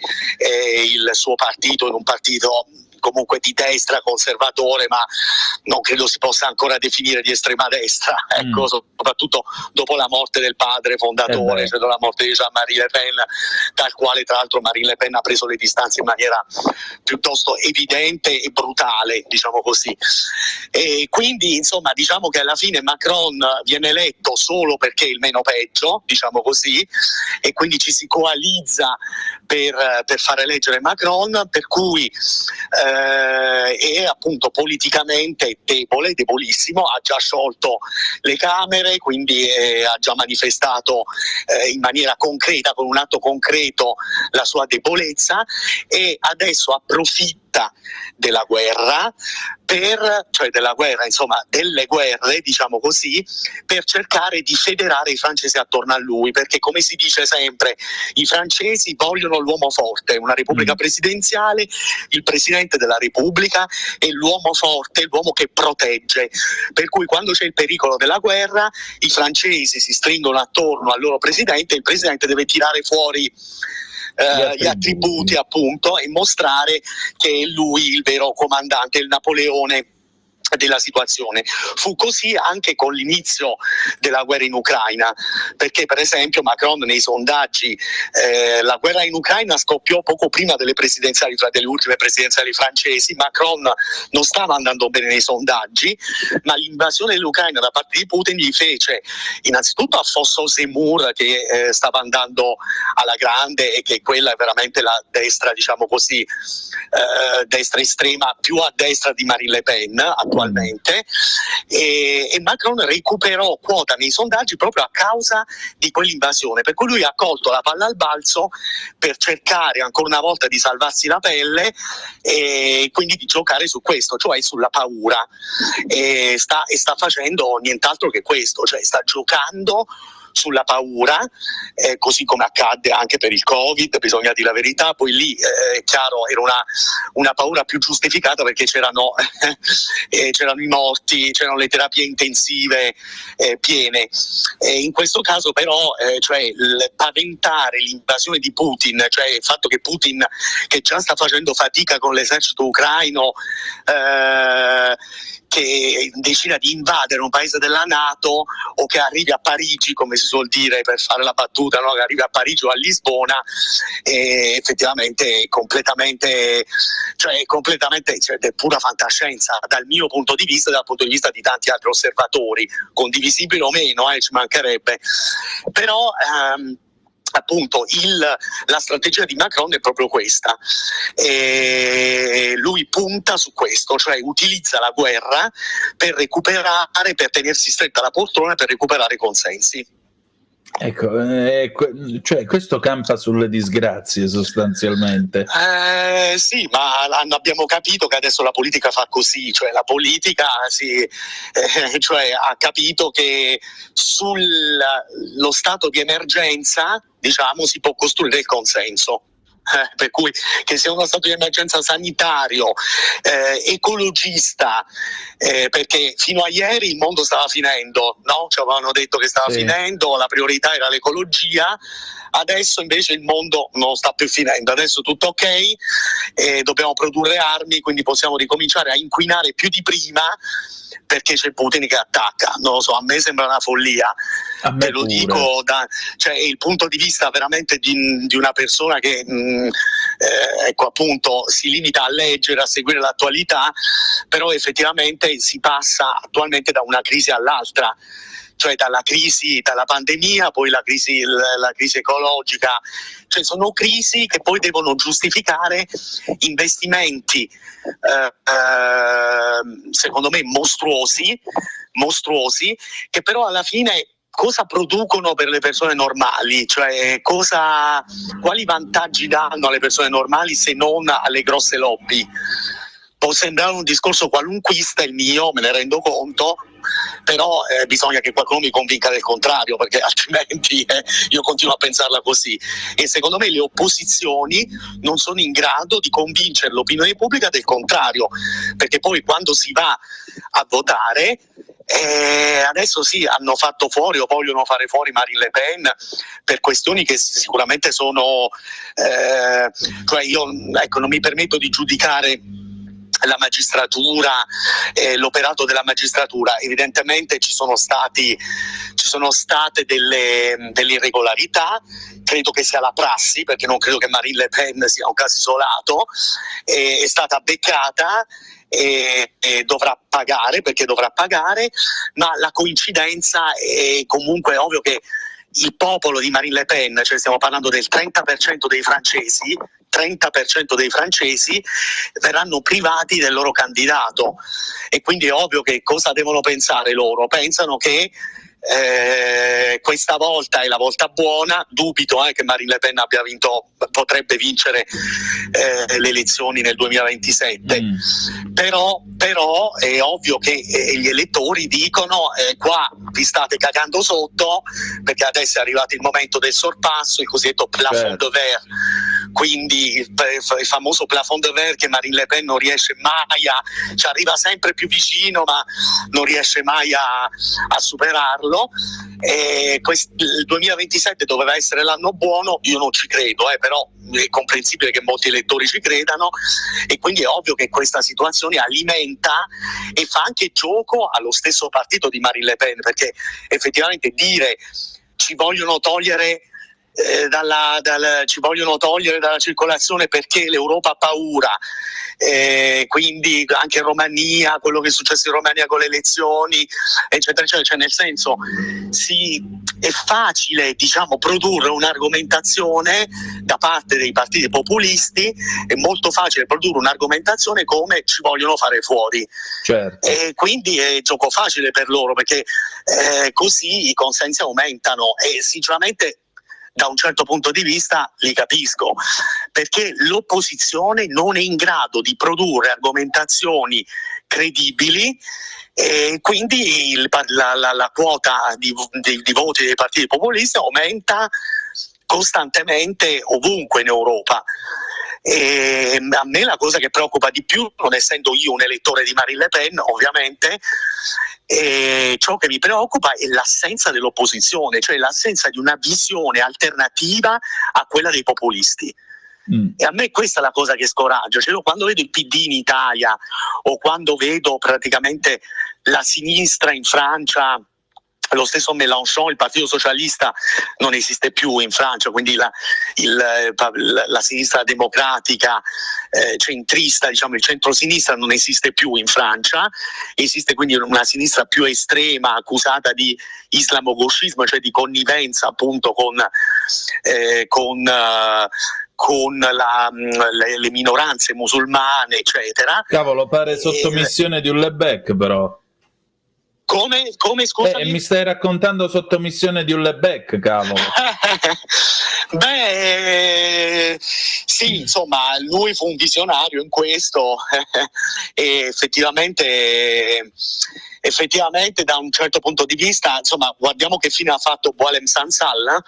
[SPEAKER 7] il suo partito in un partito comunque di destra, conservatore, ma non credo si possa ancora definire di estrema destra, ecco, soprattutto dopo la morte del padre fondatore, cioè dopo la morte di Jean-Marie Le Pen, dal quale tra l'altro Marine Le Pen ha preso le distanze in maniera piuttosto evidente e brutale, diciamo così. E quindi insomma diciamo che alla fine Macron viene eletto solo perché è il meno peggio, diciamo così, e quindi ci si coalizza per far eleggere Macron, per cui è appunto politicamente debole, debolissimo, ha già sciolto le Camere, quindi ha già manifestato in maniera concreta, con un atto concreto, la sua debolezza, e adesso approfitta della guerra delle guerre, diciamo così, per cercare di federare i francesi attorno a lui, perché come si dice sempre, i francesi vogliono l'uomo forte, una repubblica presidenziale, il presidente della repubblica è l'uomo forte, l'uomo che protegge, per cui quando c'è il pericolo della guerra i francesi si stringono attorno al loro presidente e il presidente deve tirare fuori gli attributi appunto e mostrare che è lui il vero comandante, il Napoleone della situazione. Fu così anche con l'inizio della guerra in Ucraina, perché per esempio Macron nei sondaggi, la guerra in Ucraina scoppiò poco prima delle ultime presidenziali francesi, Macron non stava andando bene nei sondaggi, ma l'invasione dell'Ucraina da parte di Putin gli fece innanzitutto affossò Zemmour, che stava andando alla grande e che quella è veramente la destra, diciamo così, destra estrema, più a destra di Marine Le Pen attualmente, attualmente, e Macron recuperò quota nei sondaggi proprio a causa di quell'invasione, per cui lui ha colto la palla al balzo per cercare ancora una volta di salvarsi la pelle e quindi di giocare su questo, cioè sulla paura, e sta facendo nient'altro che questo, cioè sta giocando sulla paura, così come accadde anche per il Covid, bisogna dire la verità. Poi lì è chiaro, era una paura più giustificata perché c'erano i morti, c'erano le terapie intensive piene. In questo caso però cioè il paventare l'invasione di Putin, cioè il fatto che Putin, che già sta facendo fatica con l'esercito ucraino, che decida di invadere un paese della NATO, o che arrivi a Parigi, come si suol dire per fare la battuta, no? Che arrivi a Parigi o a Lisbona, effettivamente è completamente è pura fantascienza dal mio punto di vista e dal punto di vista di tanti altri osservatori, condivisibile o meno, ci mancherebbe. Però appunto la strategia di Macron è proprio questa, lui punta su questo, cioè utilizza la guerra per recuperare, per tenersi stretta la poltrona, per recuperare consensi.
[SPEAKER 8] Ecco, cioè questo campa sulle disgrazie sostanzialmente.
[SPEAKER 7] Sì, ma abbiamo capito che adesso la politica fa così, cioè la politica cioè ha capito che sullo stato di emergenza, diciamo, si può costruire il consenso. Per cui che sia uno stato di emergenza sanitario, ecologista, perché fino a ieri il mondo stava finendo, no? Ci avevano detto che stava finendo, la priorità era l'ecologia. Adesso invece il mondo non sta più finendo, adesso tutto ok, dobbiamo produrre armi, quindi possiamo ricominciare a inquinare più di prima perché c'è Putin che attacca. Non lo so, a me sembra una follia, te lo dico cioè il punto di vista veramente di una persona che ecco, appunto, si limita a leggere, a seguire l'attualità, però effettivamente si passa attualmente da una crisi all'altra, cioè dalla pandemia, poi la crisi ecologica, cioè sono crisi che poi devono giustificare investimenti secondo me mostruosi, che però alla fine cosa producono per le persone normali, cioè quali vantaggi danno alle persone normali se non alle grosse lobby. Può sembrare un discorso qualunquista il mio, me ne rendo conto, però bisogna che qualcuno mi convinca del contrario, perché altrimenti io continuo a pensarla così. E secondo me le opposizioni non sono in grado di convincere l'opinione pubblica del contrario, perché poi quando si va a votare, adesso sì, hanno fatto fuori o vogliono fare fuori Marine Le Pen per questioni che sicuramente sono cioè io non mi permetto di giudicare la magistratura, l'operato della magistratura. Evidentemente ci sono state delle irregolarità, credo che sia la prassi, perché non credo che Marine Le Pen sia un caso isolato, è stata beccata e dovrà pagare, perché dovrà pagare, ma la coincidenza è comunque ovvio che il popolo di Marine Le Pen, cioè stiamo parlando del 30% dei francesi verranno privati del loro candidato, e quindi è ovvio che cosa devono pensare loro? Pensano che questa volta è la volta buona. Dubito che Marine Le Pen potrebbe vincere le elezioni nel 2027, però è ovvio che gli elettori dicono qua vi state cagando sotto, perché adesso è arrivato il momento del sorpasso, il cosiddetto plafond de verre, quindi il famoso plafond de verre che Marine Le Pen non riesce mai ci arriva sempre più vicino, ma non riesce mai a superarlo. Il 2027 doveva essere l'anno buono, io non ci credo, però è comprensibile che molti elettori ci credano, e quindi è ovvio che questa situazione alimenta e fa anche gioco allo stesso partito di Marine Le Pen, perché effettivamente dire ci vogliono togliere ci vogliono togliere dalla circolazione perché l'Europa ha paura, quindi anche in Romania, quello che è successo in Romania con le elezioni, eccetera, eccetera. Cioè, nel senso, è facile, diciamo, produrre un'argomentazione da parte dei partiti populisti, è molto facile produrre un'argomentazione come ci vogliono fare fuori.
[SPEAKER 8] Certo.
[SPEAKER 7] E quindi è gioco facile per loro, perché così i consensi aumentano, e sinceramente da un certo punto di vista li capisco, perché l'opposizione non è in grado di produrre argomentazioni credibili, e quindi la quota di voti dei partiti populisti aumenta costantemente ovunque in Europa. E a me la cosa che preoccupa di più, non essendo io un elettore di Marine Le Pen ovviamente, ciò che mi preoccupa è l'assenza dell'opposizione, cioè l'assenza di una visione alternativa a quella dei populisti. E a me questa è la cosa che scoraggia, cioè quando vedo il PD in Italia, o quando vedo praticamente la sinistra in Francia, lo stesso Mélenchon, il Partito Socialista non esiste più in Francia, quindi la sinistra democratica centrista, diciamo il centro-sinistra non esiste più in Francia, esiste quindi una sinistra più estrema accusata di islamogoscismo, cioè di connivenza appunto con le minoranze musulmane, eccetera.
[SPEAKER 8] Cavolo, pare sottomissione di Houellebecq, però.
[SPEAKER 7] Come scusami?
[SPEAKER 8] Mi stai raccontando sottomissione di Houellebecq, cavolo.
[SPEAKER 7] Beh, sì, insomma, lui fu un visionario in questo e effettivamente da un certo punto di vista, insomma, guardiamo che fine ha fatto Boualem Sansal.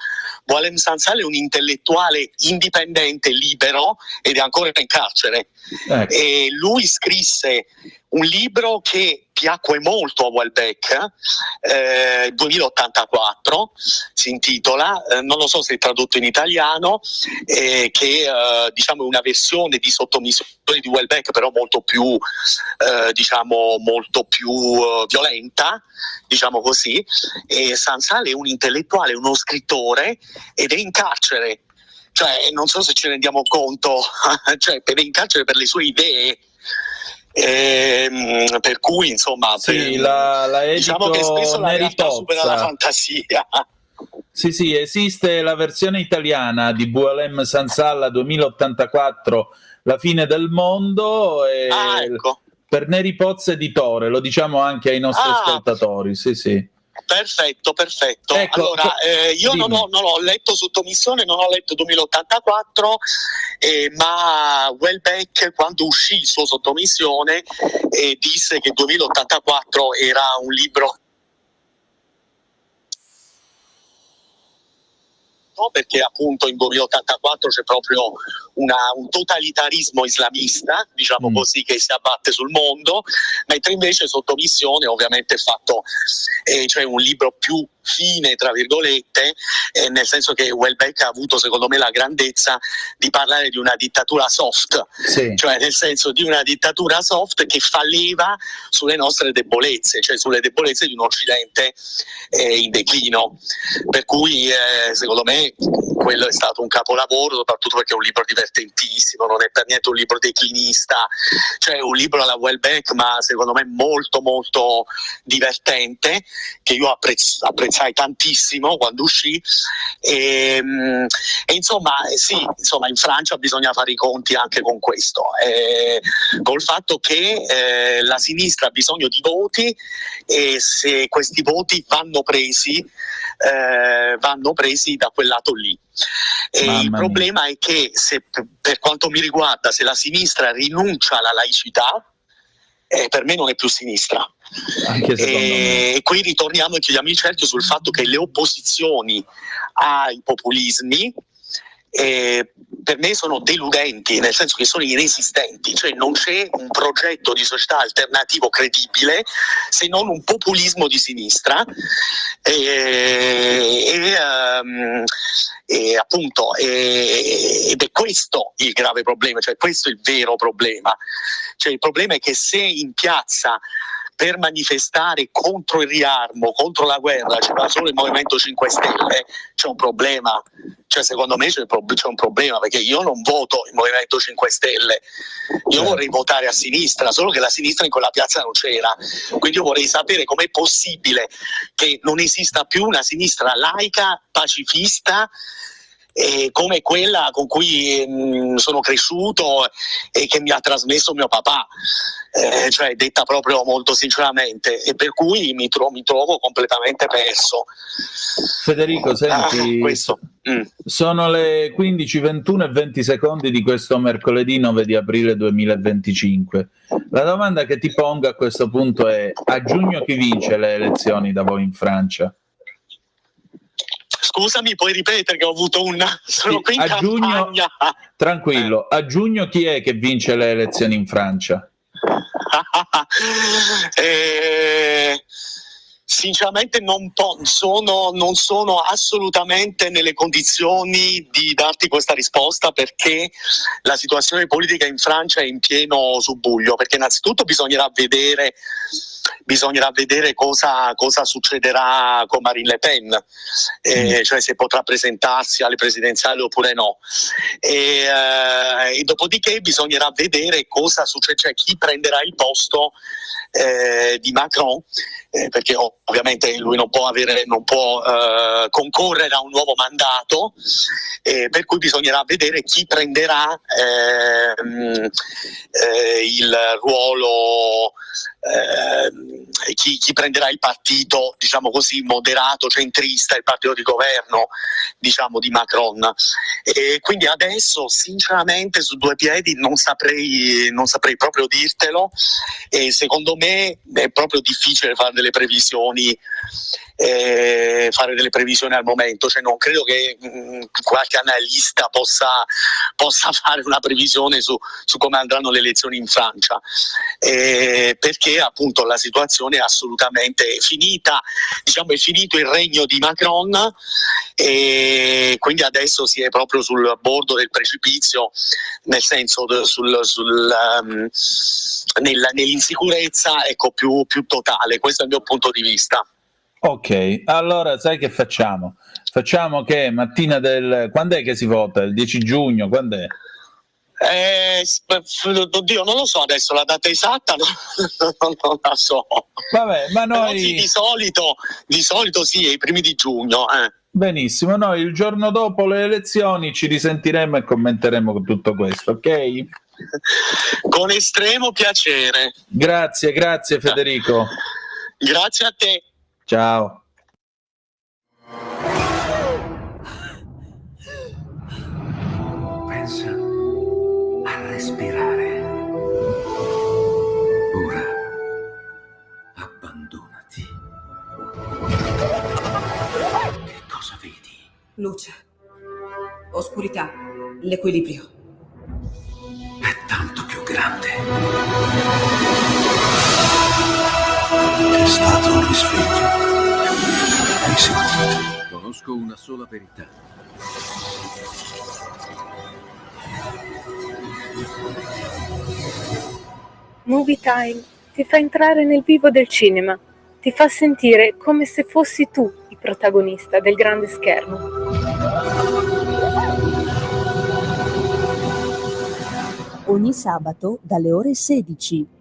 [SPEAKER 7] Boualem Sansal è un intellettuale indipendente, libero, ed è ancora in carcere.
[SPEAKER 8] Ecco.
[SPEAKER 7] E lui scrisse un libro che piacque molto a Houellebecq, 2084, si intitola, non lo so se è tradotto in italiano, che diciamo è una versione di sottomissione di Houellebecq, però molto più violenta, diciamo così. E Sansal è un intellettuale, uno scrittore, ed è in carcere. Cioè, non so se ci rendiamo conto, cioè, è in carcere per le sue idee. Per cui insomma
[SPEAKER 8] sì, la
[SPEAKER 7] diciamo che spesso la
[SPEAKER 8] Neri
[SPEAKER 7] realtà supera la
[SPEAKER 8] Pozza.
[SPEAKER 7] fantasia.
[SPEAKER 8] Sì, esiste la versione italiana di Boualem Sansal 2084, La fine del mondo, e
[SPEAKER 7] Ecco.
[SPEAKER 8] per Neri Pozza editore, lo diciamo anche ai nostri ascoltatori, sì.
[SPEAKER 7] Perfetto.
[SPEAKER 8] Ecco,
[SPEAKER 7] Allora, io
[SPEAKER 8] dimmi.
[SPEAKER 7] non ho letto Sottomissione, non ho letto 2084, ma Houellebecq, quando uscì il suo Sottomissione, disse che 2084 era un libro, perché appunto in 2084 c'è proprio un totalitarismo islamista, diciamo così, che si abbatte sul mondo, mentre invece Sottomissione ovviamente è fatto, cioè un libro più fine, tra virgolette, nel senso che Houellebecq ha avuto secondo me la grandezza di parlare di una dittatura soft,
[SPEAKER 8] Sì.
[SPEAKER 7] cioè nel senso di una dittatura soft che fa leva sulle nostre debolezze, cioè sulle debolezze di un Occidente in declino, per cui secondo me quello è stato un capolavoro, soprattutto perché è un libro divertentissimo, non è per niente un libro declinista, cioè un libro alla Houellebecq, ma secondo me molto molto divertente, che io apprezzai tantissimo quando uscì, e insomma in Francia bisogna fare i conti anche con questo, col fatto che la sinistra ha bisogno di voti, e se questi voti vanno presi da quel lato lì. Il problema è che per quanto mi riguarda, se la sinistra rinuncia alla laicità, per me non è più sinistra.
[SPEAKER 8] Anche secondo me.
[SPEAKER 7] E qui ritorniamo e chiudiamo il cerchio sul fatto che le opposizioni ai populismi per me sono deludenti, nel senso che sono inesistenti, cioè non c'è un progetto di società alternativo credibile se non un populismo di sinistra, appunto, ed è questo il grave problema, cioè questo è il vero problema, cioè il problema è che se in piazza per manifestare contro il riarmo, contro la guerra, ci va solo il Movimento 5 Stelle, c'è un problema. Cioè, secondo me c'è un problema, perché io non voto il Movimento 5 Stelle, io vorrei votare a sinistra, solo che la sinistra in quella piazza non c'era. Quindi io vorrei sapere com'è possibile che non esista più una sinistra laica, pacifista, come quella con cui sono cresciuto e che mi ha trasmesso mio papà, cioè detta proprio molto sinceramente, e per cui mi trovo completamente perso.
[SPEAKER 8] Federico, senti,
[SPEAKER 7] questo.
[SPEAKER 8] sono le 15:21 e 20 secondi di questo mercoledì 9 di aprile 2025. La domanda che ti pongo a questo punto è: a giugno chi vince le elezioni da voi in Francia?
[SPEAKER 7] Scusami, puoi ripetere che ho avuto sono qui in
[SPEAKER 8] a giugno,
[SPEAKER 7] campagna.
[SPEAKER 8] tranquillo, a giugno chi è che vince le elezioni in Francia?
[SPEAKER 7] Sinceramente non sono assolutamente nelle condizioni di darti questa risposta, perché la situazione politica in Francia è in pieno subbuglio, perché innanzitutto bisognerà vedere cosa succederà con Marine Le Pen, cioè se potrà presentarsi alle presidenziali oppure no, e dopodiché bisognerà vedere cosa succede, cioè chi prenderà il posto di Macron, perché ovviamente lui non può concorrere a un nuovo mandato, per cui bisognerà vedere chi prenderà il ruolo, chi prenderà il partito, diciamo così, moderato, centrista, il partito di governo, diciamo, di Macron. E quindi adesso sinceramente su due piedi non saprei proprio dirtelo, e secondo me è proprio difficile fare delle previsioni al momento, cioè non credo che qualche analista possa fare una previsione su come andranno le elezioni in Francia, perché appunto la situazione è assolutamente finita, diciamo è finito il regno di Macron, e quindi adesso si è proprio sul bordo del precipizio, nel senso nell'insicurezza, ecco, più totale. Questo è il mio punto di vista.
[SPEAKER 8] Ok, allora sai che facciamo? Facciamo che mattina quando è che si vota? Il 10 giugno, quando è?
[SPEAKER 7] Oddio, non lo so adesso la data esatta, non la so.
[SPEAKER 8] Vabbè, ma
[SPEAKER 7] Però
[SPEAKER 8] noi...
[SPEAKER 7] sì, di solito sì, è i primi di giugno.
[SPEAKER 8] Benissimo, noi il giorno dopo le elezioni ci risentiremo e commenteremo tutto questo, ok?
[SPEAKER 7] Con estremo piacere.
[SPEAKER 8] Grazie Federico.
[SPEAKER 7] Grazie a te.
[SPEAKER 8] Ciao.
[SPEAKER 9] Pensa a respirare. Ora abbandonati. Che cosa vedi?
[SPEAKER 10] Luce, oscurità, l'equilibrio.
[SPEAKER 9] È tanto più grande. È stato un risveglio. Hai sentito? Conosco una sola verità.
[SPEAKER 11] Movie Time ti fa entrare nel vivo del cinema, ti fa sentire come se fossi tu il protagonista del grande schermo.
[SPEAKER 12] Ogni sabato dalle ore 16.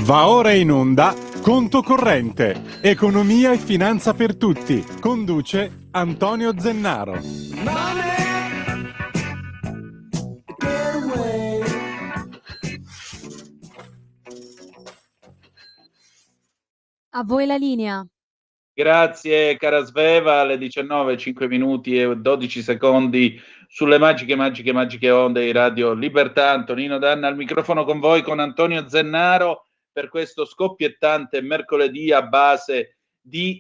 [SPEAKER 1] Va ora in onda Conto Corrente, economia e finanza per tutti. Conduce Antonio Zennaro.
[SPEAKER 2] A voi la linea.
[SPEAKER 3] Grazie cara Sveva, alle 19, 5 minuti e 12 secondi sulle magiche onde di Radio Libertà. Antonino Danna al microfono con voi, con Antonio Zennaro, per questo scoppiettante mercoledì a base di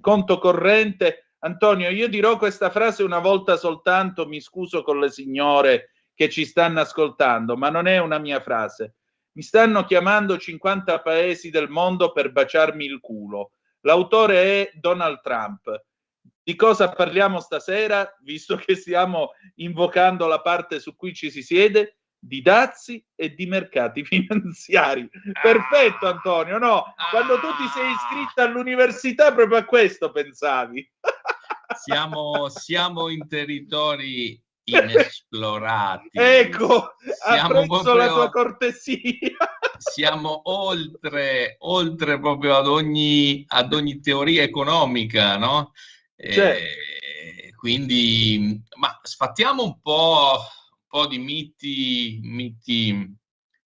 [SPEAKER 3] conto corrente. Antonio, io dirò questa frase una volta soltanto, mi scuso con le signore che ci stanno ascoltando, ma non è una mia frase. Mi stanno chiamando 50 paesi del mondo per baciarmi il culo. L'autore è Donald Trump. Di cosa parliamo stasera, visto che stiamo invocando la parte su cui ci si siede? Di dazi e di mercati finanziari. Perfetto, Antonio, no? Quando tu ti sei iscritta all'università proprio a questo pensavi.
[SPEAKER 13] Siamo in territori inesplorati.
[SPEAKER 3] Ecco,
[SPEAKER 13] siamo
[SPEAKER 3] apprezzo
[SPEAKER 13] proprio,
[SPEAKER 3] la tua cortesia.
[SPEAKER 13] Siamo oltre proprio ad ogni teoria economica, no? Quindi, ma sfattiamo un po' di miti,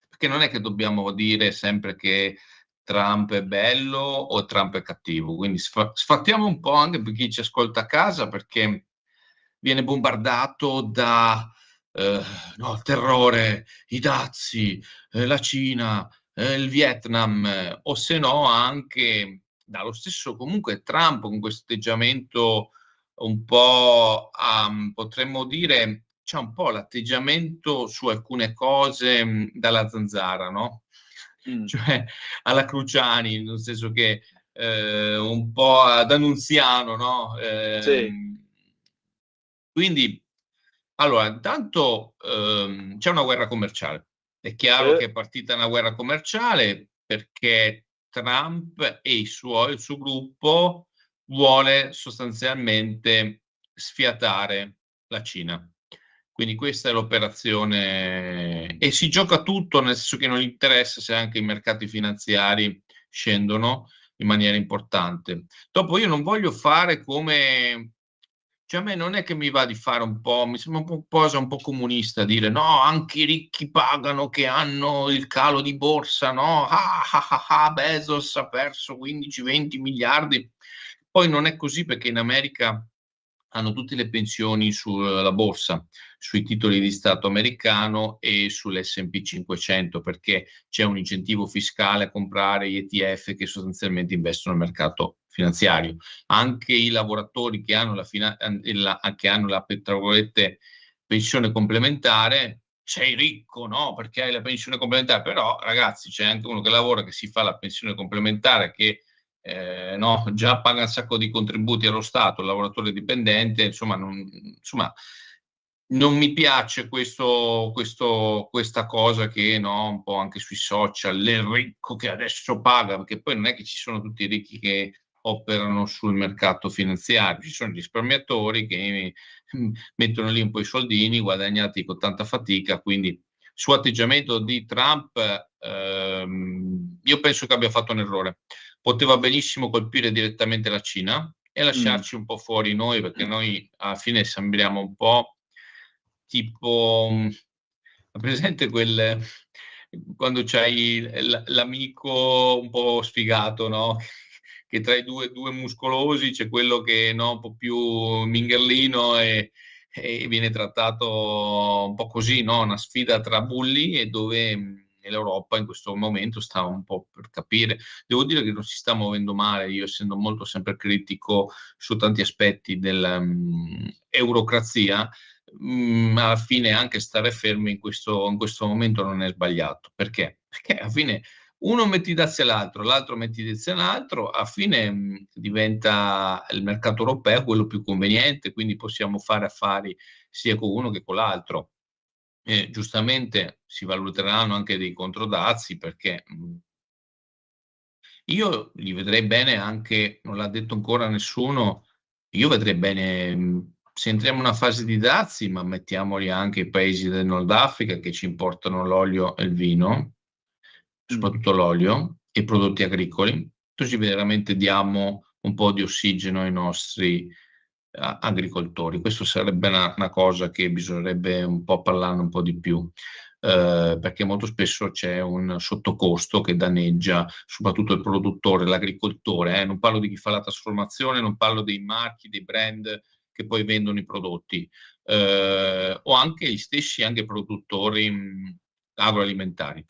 [SPEAKER 13] perché non è che dobbiamo dire sempre che Trump è bello o Trump è cattivo, quindi sfattiamo un po' anche per chi ci ascolta a casa, perché viene bombardato da il terrore, i dazi, la Cina, il Vietnam, o se no anche dallo stesso comunque Trump, con questo atteggiamento un po', potremmo dire, c'è un po' l'atteggiamento su alcune cose dalla zanzara, no? Cioè alla Cruciani, nel senso che un po' ad Annunziano, no?
[SPEAKER 3] Sì.
[SPEAKER 13] Quindi, allora, intanto c'è una guerra commerciale. È chiaro che è partita una guerra commerciale perché Trump e il suo gruppo vuole sostanzialmente sfiatare la Cina. Quindi questa è l'operazione e si gioca tutto, nel senso che non gli interessa se anche i mercati finanziari scendono in maniera importante. Dopo io non voglio fare come... Cioè a me non è che mi va di fare un po', mi sembra un po' cosa un po' comunista dire no, anche i ricchi pagano che hanno il calo di borsa, no? Bezos ha perso 15-20 miliardi. Poi non è così, perché in America hanno tutte le pensioni sulla borsa, sui titoli di Stato americano e sull'S&P 500, perché c'è un incentivo fiscale a comprare gli ETF che sostanzialmente investono nel mercato finanziario. Anche i lavoratori che hanno la pensione complementare, sei ricco, no? Perché hai la pensione complementare, però ragazzi c'è anche uno che lavora, che si fa la pensione complementare, che no, già paga un sacco di contributi allo Stato, il lavoratore dipendente, insomma non mi piace questa cosa che, no, un po' anche sui social, il ricco che adesso paga, perché poi non è che ci sono tutti i ricchi che operano sul mercato finanziario, ci sono gli risparmiatori che mettono lì un po' i soldini guadagnati con tanta fatica. Quindi su atteggiamento di Trump io penso che abbia fatto un errore. Poteva benissimo colpire direttamente la Cina e lasciarci un po' fuori noi, perché noi alla fine sembriamo un po' tipo, presente quando c'hai l'amico un po' sfigato, no? Che tra i due muscolosi c'è quello che, no, un po' più mingherlino e viene trattato un po' così, no? Una sfida tra bulli, e dove l'Europa in questo momento sta un po' per capire. Devo dire che non si sta muovendo male, io essendo molto sempre critico su tanti aspetti dell'eurocrazia, alla fine anche stare fermi in questo momento non è sbagliato. Perché? Perché alla fine uno metti dazi all'altro, l'altro metti dazi all'altro, alla fine diventa il mercato europeo quello più conveniente, quindi possiamo fare affari sia con uno che con l'altro. Giustamente si valuteranno anche dei controdazi, perché io li vedrei bene anche, non l'ha detto ancora nessuno, io vedrei bene se entriamo in una fase di dazi, ma mettiamoli anche i paesi del Nord Africa che ci importano l'olio e il vino, soprattutto l'olio e i prodotti agricoli, così veramente diamo un po' di ossigeno ai nostri agricoltori. Questo sarebbe una cosa che bisognerebbe un po' parlarne un po' di più, perché molto spesso c'è un sottocosto che danneggia soprattutto il produttore, l'agricoltore. Non parlo di chi fa la trasformazione, non parlo dei marchi, dei brand che poi vendono i prodotti, o anche gli stessi anche produttori agroalimentari.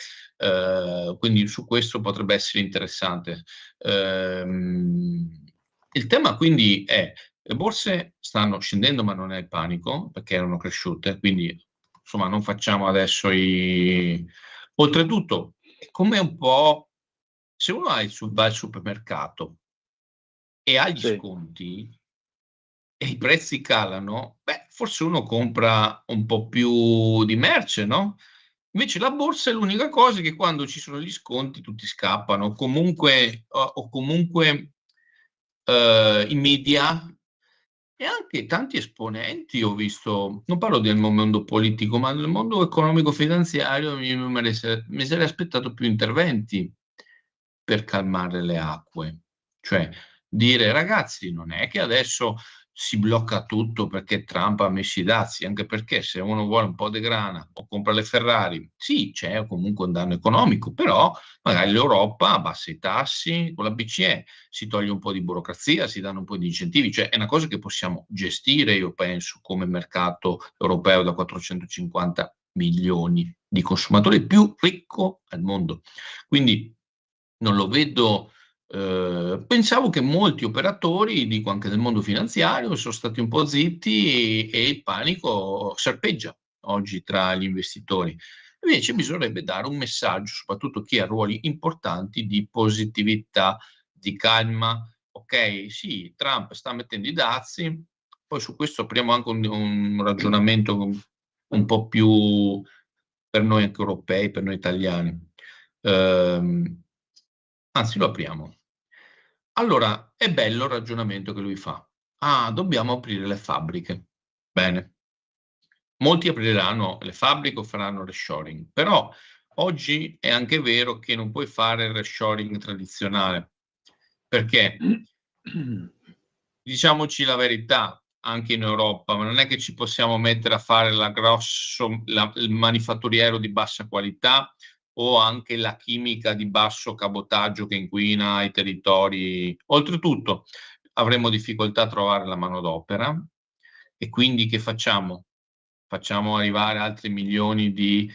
[SPEAKER 13] Quindi su questo potrebbe essere interessante. Il tema quindi è: le borse stanno scendendo, ma non è il panico, perché erano cresciute, quindi insomma non facciamo adesso Oltretutto, è come un po' se uno va al supermercato e ha gli sconti e i prezzi calano, forse uno compra un po' più di merce, no? Invece la borsa è l'unica cosa che quando ci sono gli sconti tutti scappano, comunque i media e anche tanti esponenti ho visto, non parlo del mondo politico, ma nel mondo economico-finanziario mi sarei aspettato più interventi per calmare le acque. Cioè dire: ragazzi, non è che adesso si blocca tutto perché Trump ha messo i dazi, anche perché se uno vuole un po' di grana o compra le Ferrari, sì, c'è comunque un danno economico, però magari l'Europa abbassa i tassi, con la BCE si toglie un po' di burocrazia, si danno un po' di incentivi, cioè è una cosa che possiamo gestire, io penso, come mercato europeo da 450 milioni di consumatori, più ricco al mondo. Quindi non lo vedo. Pensavo che molti operatori, dico anche del mondo finanziario, sono stati un po' zitti e il panico serpeggia oggi tra gli investitori. Invece bisognerebbe dare un messaggio, soprattutto chi ha ruoli importanti, di positività, di calma. Ok, sì, Trump sta mettendo i dazi, poi su questo apriamo anche un ragionamento un po' più per noi anche europei, per noi italiani. Anzi, lo apriamo. Allora, è bello il ragionamento che lui fa. Dobbiamo aprire le fabbriche. Bene. Molti apriranno le fabbriche o faranno reshoring, però oggi è anche vero che non puoi fare il reshoring tradizionale, perché diciamoci la verità, anche in Europa, ma non è che ci possiamo mettere a fare il manifatturiero di bassa qualità o anche la chimica di basso cabotaggio che inquina i territori. Oltretutto avremo difficoltà a trovare la manodopera e quindi che facciamo? Facciamo arrivare altri milioni di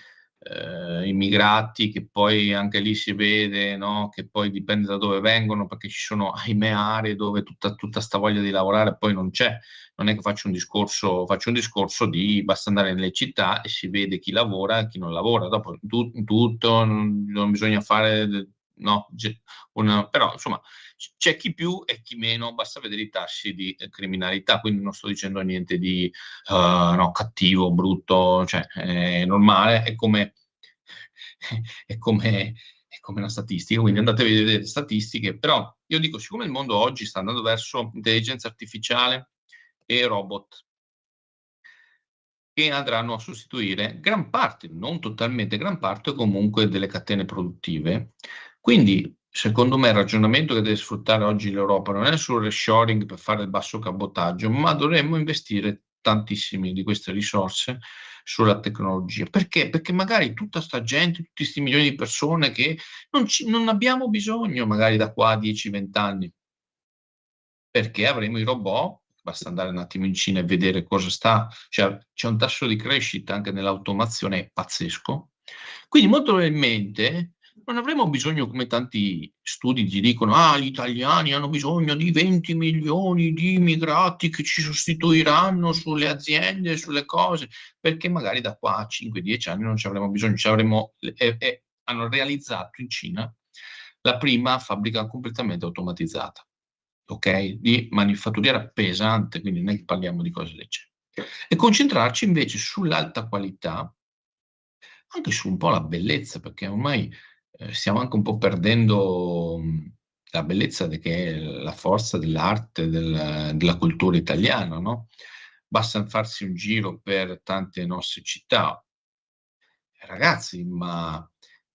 [SPEAKER 13] immigrati che poi anche lì si vede, no? Che poi dipende da dove vengono, perché ci sono ahimè aree dove tutta sta voglia di lavorare poi non c'è. Non è che faccio un discorso di basta andare nelle città e si vede chi lavora e chi non lavora. Dopo tutto non bisogna fare, no, però insomma c'è chi più e chi meno, basta vedere i tassi di criminalità, quindi non sto dicendo niente di no, cattivo, brutto, cioè è normale, è come una statistica, quindi andate a vedere le statistiche, però io dico, siccome il mondo oggi sta andando verso intelligenza artificiale e robot che andranno a sostituire gran parte, non totalmente, gran parte comunque delle catene produttive, quindi secondo me il ragionamento che deve sfruttare oggi l'Europa non è sul reshoring per fare il basso cabotaggio, ma dovremmo investire tantissime di queste risorse sulla tecnologia. Perché? Perché magari tutta sta gente, tutti questi milioni di persone che non abbiamo bisogno magari da qua a 10-20 anni, perché avremo i robot. Basta andare un attimo in Cina e vedere cosa sta, cioè c'è un tasso di crescita anche nell'automazione pazzesco, quindi molto probabilmente non avremo bisogno, come tanti studi ci dicono, gli italiani hanno bisogno di 20 milioni di immigrati che ci sostituiranno sulle aziende, sulle cose, perché magari da qua a 5-10 anni non ci avremo bisogno, hanno realizzato in Cina la prima fabbrica completamente automatizzata, ok, di manifatturiera pesante, quindi non è che parliamo di cose leggere, e concentrarci invece sull'alta qualità, anche su un po' la bellezza, perché ormai stiamo anche un po' perdendo la bellezza che è la forza dell'arte, della cultura italiana, no? Basta farsi un giro per tante nostre città. Ragazzi, ma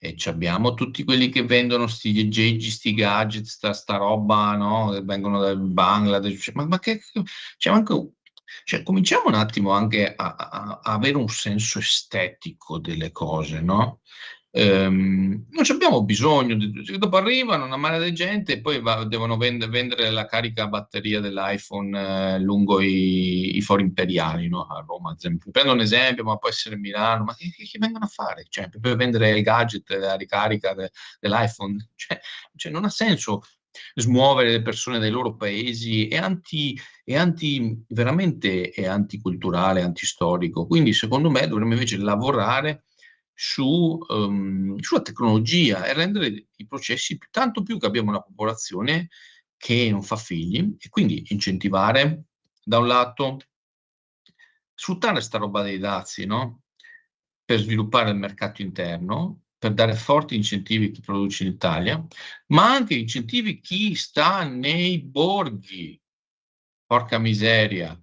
[SPEAKER 13] E abbiamo tutti quelli che vendono sti aggeggi, sti gadget, sta roba, no? Che vengono dal Bangladesh. Ma che... Cioè, cominciamo un attimo anche a avere un senso estetico delle cose, no? Non abbiamo bisogno, dopo arrivano una marea di gente e poi devono vendere la carica batteria dell'iPhone lungo i fori imperiali, no? A Roma, ad esempio. Prendo un esempio, ma può essere Milano, ma che vengono a fare? Cioè, per vendere il gadget, la ricarica dell'iPhone? Cioè, non ha senso smuovere le persone dai loro paesi, veramente è anticulturale, antistorico. Quindi, secondo me, dovremmo invece lavorare sulla tecnologia e rendere i processi, tanto più che abbiamo una popolazione che non fa figli, e quindi incentivare, da un lato, sfruttare sta roba dei dazi, no? Per sviluppare il mercato interno, per dare forti incentivi a chi produce in Italia, ma anche incentivi a chi sta nei borghi. Porca miseria,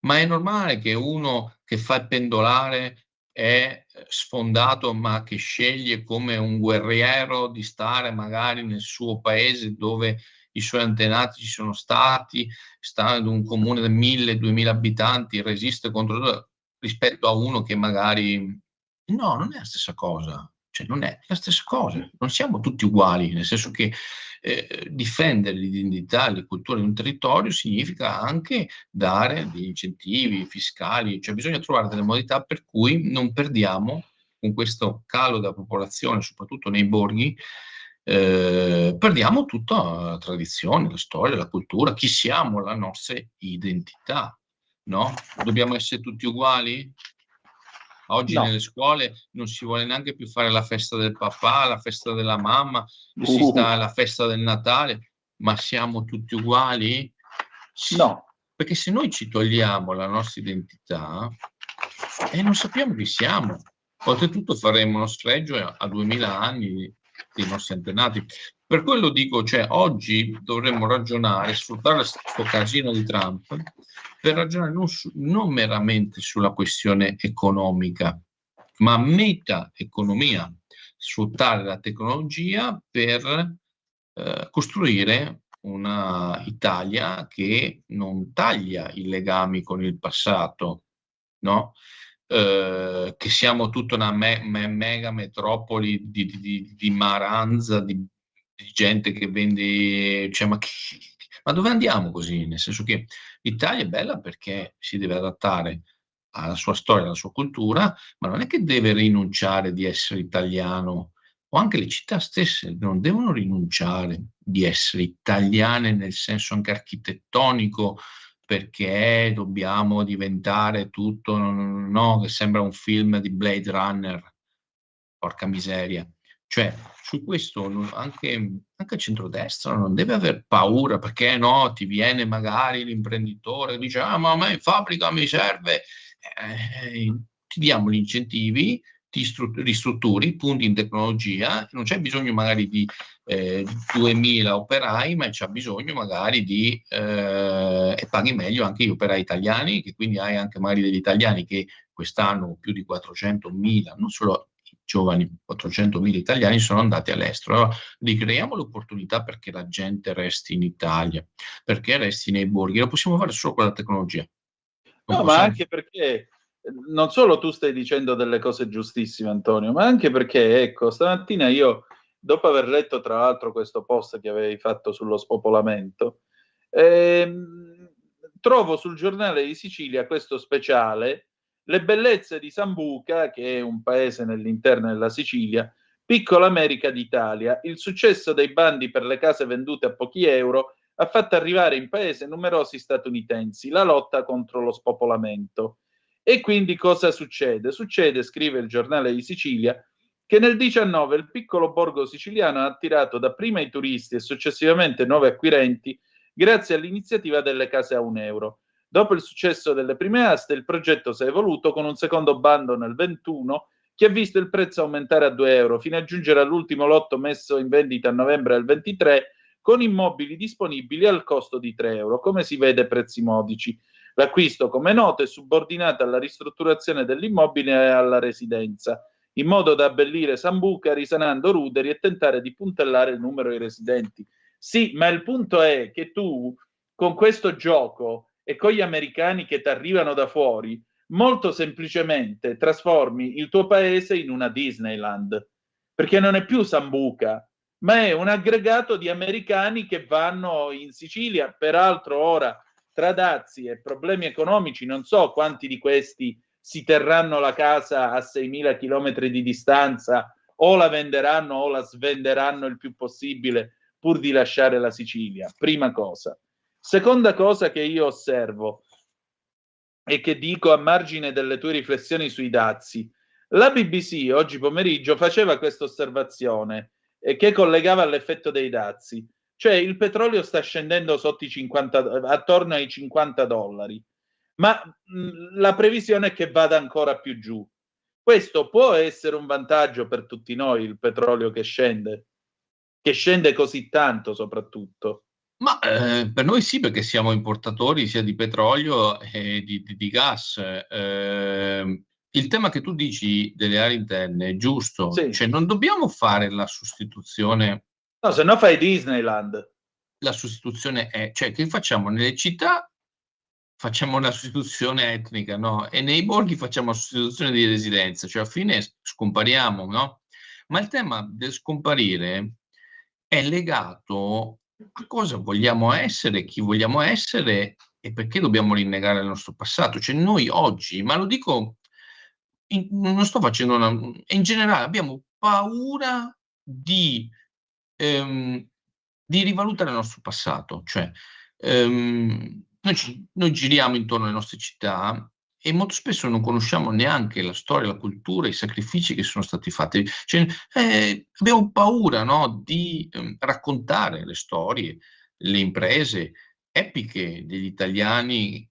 [SPEAKER 13] ma è normale che uno che fa il pendolare è sfondato, ma che sceglie come un guerriero di stare magari nel suo paese dove i suoi antenati ci sono stati, sta in un comune di 1000-2000 abitanti, resiste contro, rispetto a uno che magari... No, non è la stessa cosa. Cioè, non è la stessa cosa, non siamo tutti uguali, nel senso che difendere l'identità e le culture di un territorio significa anche dare degli incentivi fiscali, cioè bisogna trovare delle modalità per cui non perdiamo, con questo calo della popolazione, soprattutto nei borghi, perdiamo tutta la tradizione, la storia, la cultura, chi siamo, la nostra identità, no? Dobbiamo essere tutti uguali? Oggi
[SPEAKER 3] No.
[SPEAKER 13] nelle scuole non si vuole neanche più fare la festa del papà, la festa della mamma, si sta alla festa del Natale, ma siamo tutti uguali?
[SPEAKER 3] No.
[SPEAKER 13] Perché se noi ci togliamo la nostra identità non sappiamo chi siamo. Oltretutto faremo uno sfregio a 2000 anni dei nostri antenati. Per quello dico, cioè, oggi dovremmo ragionare, sfruttare questo casino di Trump per ragionare non meramente sulla questione economica, ma meta-economia, sfruttare la tecnologia per costruire una Italia che non taglia i legami con il passato, no? Che siamo tutta una mega metropoli di maranza, di gente che vende, cioè, ma dove andiamo così? Nel senso che l'Italia è bella perché si deve adattare alla sua storia, alla sua cultura, ma non è che deve rinunciare di essere italiano, o anche le città stesse non devono rinunciare di essere italiane nel senso anche architettonico, perché dobbiamo diventare tutto, no, che sembra un film di Blade Runner, porca miseria. Cioè, su questo anche il centrodestra non deve aver paura, perché no, ti viene magari l'imprenditore e dice, ma a me in fabbrica mi serve, ti diamo gli incentivi, ti ristrutturi, punti in tecnologia, non c'è bisogno magari di 2000 operai, ma c'è bisogno magari di e paghi meglio anche gli operai italiani, che quindi hai anche magari degli italiani che quest'anno più di 400.000, non solo i giovani, 400.000 italiani sono andati all'estero. Allora ricreiamo l'opportunità perché la gente resti in Italia, perché resti nei borghi, lo possiamo fare solo con la tecnologia.
[SPEAKER 3] No, ma anche perché non solo tu stai dicendo delle cose giustissime, Antonio, ma anche perché, ecco, stamattina io, dopo aver letto tra l'altro questo post che avevi fatto sullo spopolamento, trovo sul Giornale di Sicilia questo speciale, Le bellezze di Sambuca, che è un paese nell'interno della Sicilia, piccola America d'Italia. Il successo dei bandi per le case vendute a pochi euro ha fatto arrivare in paese numerosi statunitensi, la lotta contro lo spopolamento. E quindi cosa succede? Succede, scrive il Giornale di Sicilia, che nel 19 il piccolo borgo siciliano ha attirato dapprima i turisti e successivamente nuovi acquirenti grazie all'iniziativa delle case a €1. Dopo il successo delle prime aste, il progetto si è evoluto con un secondo bando nel 21 che ha visto il prezzo aumentare a €2 fino a giungere all'ultimo lotto messo in vendita a novembre del 23 con immobili disponibili al costo di €3, come si vede prezzi modici. L'acquisto, come noto, è subordinato alla ristrutturazione dell'immobile e alla residenza. in modo da abbellire Sambuca risanando ruderi e tentare di puntellare il numero dei residenti. Sì, ma il punto è che tu con questo gioco e con gli americani che ti arrivano da fuori molto semplicemente trasformi il tuo paese in una Disneyland, perché non è più Sambuca, ma è un aggregato di americani che vanno in Sicilia. Peraltro ora, tra dazi e problemi economici, non so quanti di questi si terranno la casa a 6.000 chilometri di distanza, o la venderanno o la svenderanno il più possibile pur di lasciare la Sicilia. Prima cosa. Seconda cosa che io osservo e che dico a margine delle tue riflessioni sui dazi. La BBC oggi pomeriggio faceva questa osservazione che collegava all'effetto dei dazi. Cioè il petrolio sta scendendo sotto i 50, attorno ai $50, ma la previsione è che vada ancora più giù. Questo può essere un vantaggio per tutti noi, il petrolio che scende così tanto soprattutto.
[SPEAKER 13] Ma per noi sì, perché siamo importatori sia di petrolio e di gas. Il tema che tu dici delle aree interne è giusto,
[SPEAKER 3] Sì.
[SPEAKER 13] Cioè non dobbiamo fare la sostituzione.
[SPEAKER 3] No, se no fai Disneyland.
[SPEAKER 13] La sostituzione è, cioè che facciamo nelle città? Facciamo una sostituzione etnica, no? E nei borghi facciamo la sostituzione di residenza, cioè alla fine scompariamo, no? Ma il tema del scomparire è legato a cosa vogliamo essere, chi vogliamo essere e perché dobbiamo rinnegare il nostro passato. Cioè noi oggi, ma lo dico, non sto facendo in generale abbiamo paura di rivalutare il nostro passato. Cioè noi giriamo intorno alle nostre città e molto spesso non conosciamo neanche la storia, la cultura, i sacrifici che sono stati fatti. Cioè, abbiamo paura, no, di raccontare le storie, le imprese epiche degli italiani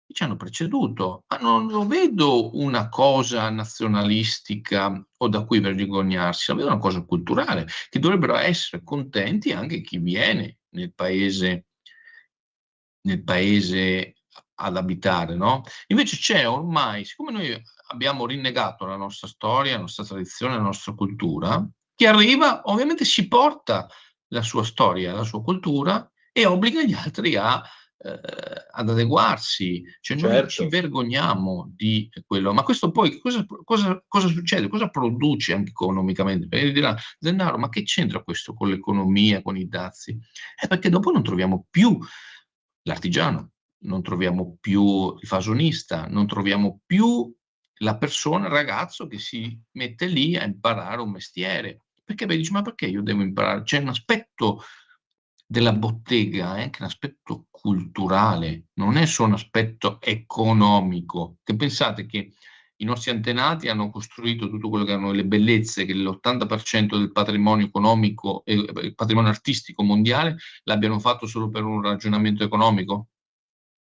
[SPEAKER 13] che ci hanno preceduto. Ma non lo vedo una cosa nazionalistica o da cui vergognarsi, lo vedo una cosa culturale, che dovrebbero essere contenti anche chi viene nel paese ad abitare, no? Invece c'è ormai, siccome noi abbiamo rinnegato la nostra storia, la nostra tradizione, la nostra cultura, chi arriva ovviamente si porta la sua storia, la sua cultura e obbliga gli altri ad adeguarsi. Cioè noi
[SPEAKER 3] Certo.
[SPEAKER 13] ci vergogniamo di quello, ma questo poi cosa succede? Cosa produce anche economicamente? Perché dirà Zennaro, ma che c'entra questo con l'economia, con i dazi? Perché dopo non troviamo più l'artigiano, non troviamo più il fasonista, non troviamo più la persona, il ragazzo che si mette lì a imparare un mestiere. Perché dici, ma perché io devo imparare? C'è un aspetto della bottega, è anche un aspetto culturale, non è solo un aspetto economico. Che pensate che i nostri antenati hanno costruito tutto quello che erano le bellezze, che l'80% del patrimonio economico e il patrimonio artistico mondiale l'abbiano fatto solo per un ragionamento economico?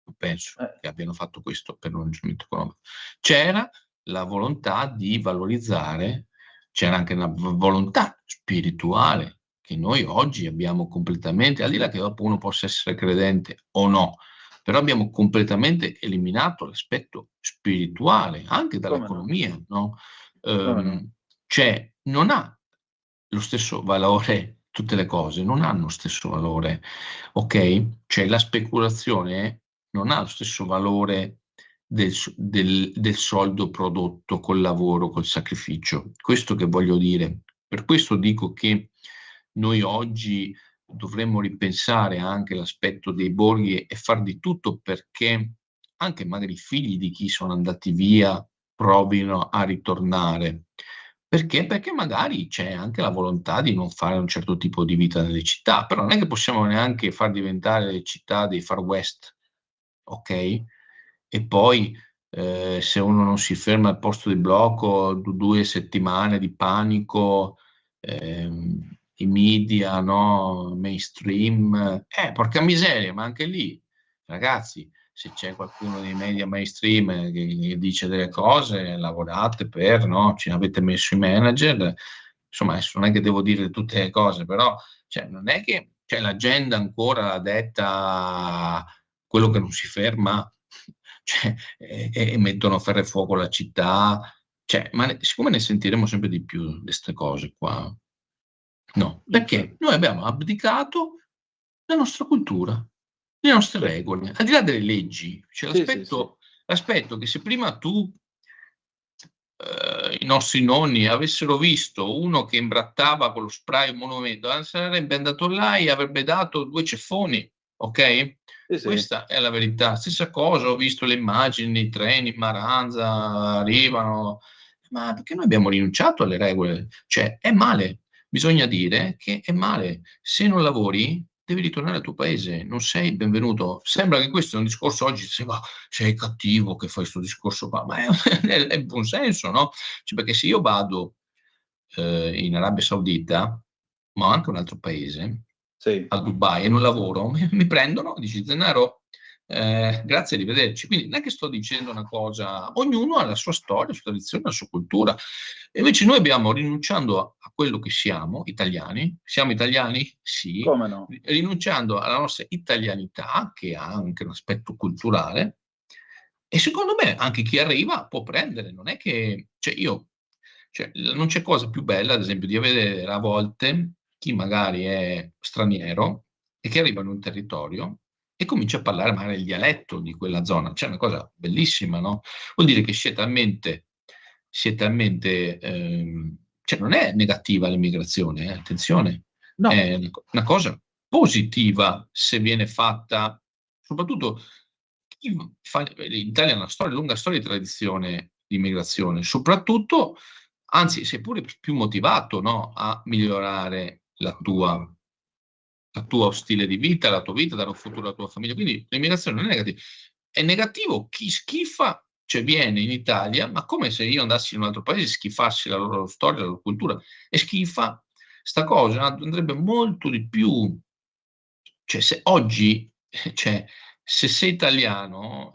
[SPEAKER 13] Non penso che abbiano fatto questo per un ragionamento economico. C'era la volontà di valorizzare, c'era anche una volontà spirituale che noi oggi abbiamo completamente, al di là che dopo uno possa essere credente o no, però abbiamo completamente eliminato l'aspetto spirituale anche dall'economia, no? Cioè non ha lo stesso valore, tutte le cose non hanno lo stesso valore, ok? Cioè la speculazione non ha lo stesso valore del soldo prodotto col lavoro, col sacrificio. Questo che voglio dire. Per questo dico che noi oggi dovremmo ripensare anche l'aspetto dei borghi e far di tutto perché anche magari i figli di chi sono andati via provino a ritornare. Perché? Perché magari c'è anche la volontà di non fare un certo tipo di vita nelle città, però non è che possiamo neanche far diventare le città dei Far West, ok? E poi se uno non si ferma al posto di blocco, 2 settimane di panico, i media, no? Mainstream, porca miseria, ma anche lì, ragazzi, se c'è qualcuno dei media mainstream che dice delle cose, lavorate per, no? Ci avete messo i manager, insomma, adesso non è che devo dire tutte le cose, però cioè, non è che c'è l'agenda ancora detta quello che non si ferma, cioè, e mettono a ferro e fuoco la città, Cioè, siccome ne sentiremo sempre di più di queste cose qua, no, perché noi abbiamo abdicato la nostra cultura, le nostre regole, al di là delle leggi. C'è l'aspetto che se prima i nostri nonni avessero visto uno che imbrattava con lo spray un monumento, sarebbe andato là e avrebbe dato 2 ceffoni, ok? Questa è la verità. Stessa cosa, ho visto le immagini, i treni in Maranza arrivano, ma perché noi abbiamo rinunciato alle regole? Cioè, è male. Bisogna dire che è male. Se non lavori, devi ritornare al tuo paese, non sei benvenuto. Sembra che questo è un discorso oggi, sei cattivo che fai questo discorso qua, ma è buon senso, no? Cioè, perché se io vado in Arabia Saudita, ma anche un altro paese, a Dubai, e non lavoro, mi prendono, dici Zennaro, grazie, arrivederci. Quindi non è che sto dicendo una cosa, ognuno ha la sua storia, la sua tradizione, la sua cultura. E invece noi abbiamo, rinunciando a quello che siamo, italiani, siamo italiani? Sì.
[SPEAKER 3] Come no?
[SPEAKER 13] Rinunciando alla nostra italianità, che ha anche un aspetto culturale, e secondo me anche chi arriva può prendere, non è che, non c'è cosa più bella, ad esempio, di vedere a volte chi magari è straniero e che arriva in un territorio e comincia a parlare magari il dialetto di quella zona. C'è una cosa bellissima, no? Vuol dire che si è talmente cioè non è negativa l'immigrazione, attenzione,
[SPEAKER 3] no.
[SPEAKER 13] È una cosa positiva se viene fatta, soprattutto l'Italia ha una lunga storia di tradizione di immigrazione, soprattutto, anzi, sei pure più motivato, no, a migliorare la tua stile di vita, la tua vita, dare un futuro alla tua famiglia. Quindi l'immigrazione non è negativa. È negativo chi schifa, cioè viene in Italia, ma come se io andassi in un altro paese e schifassi la loro storia, la loro cultura, e schifa sta cosa, andrebbe molto di più. Cioè, se oggi, se sei italiano,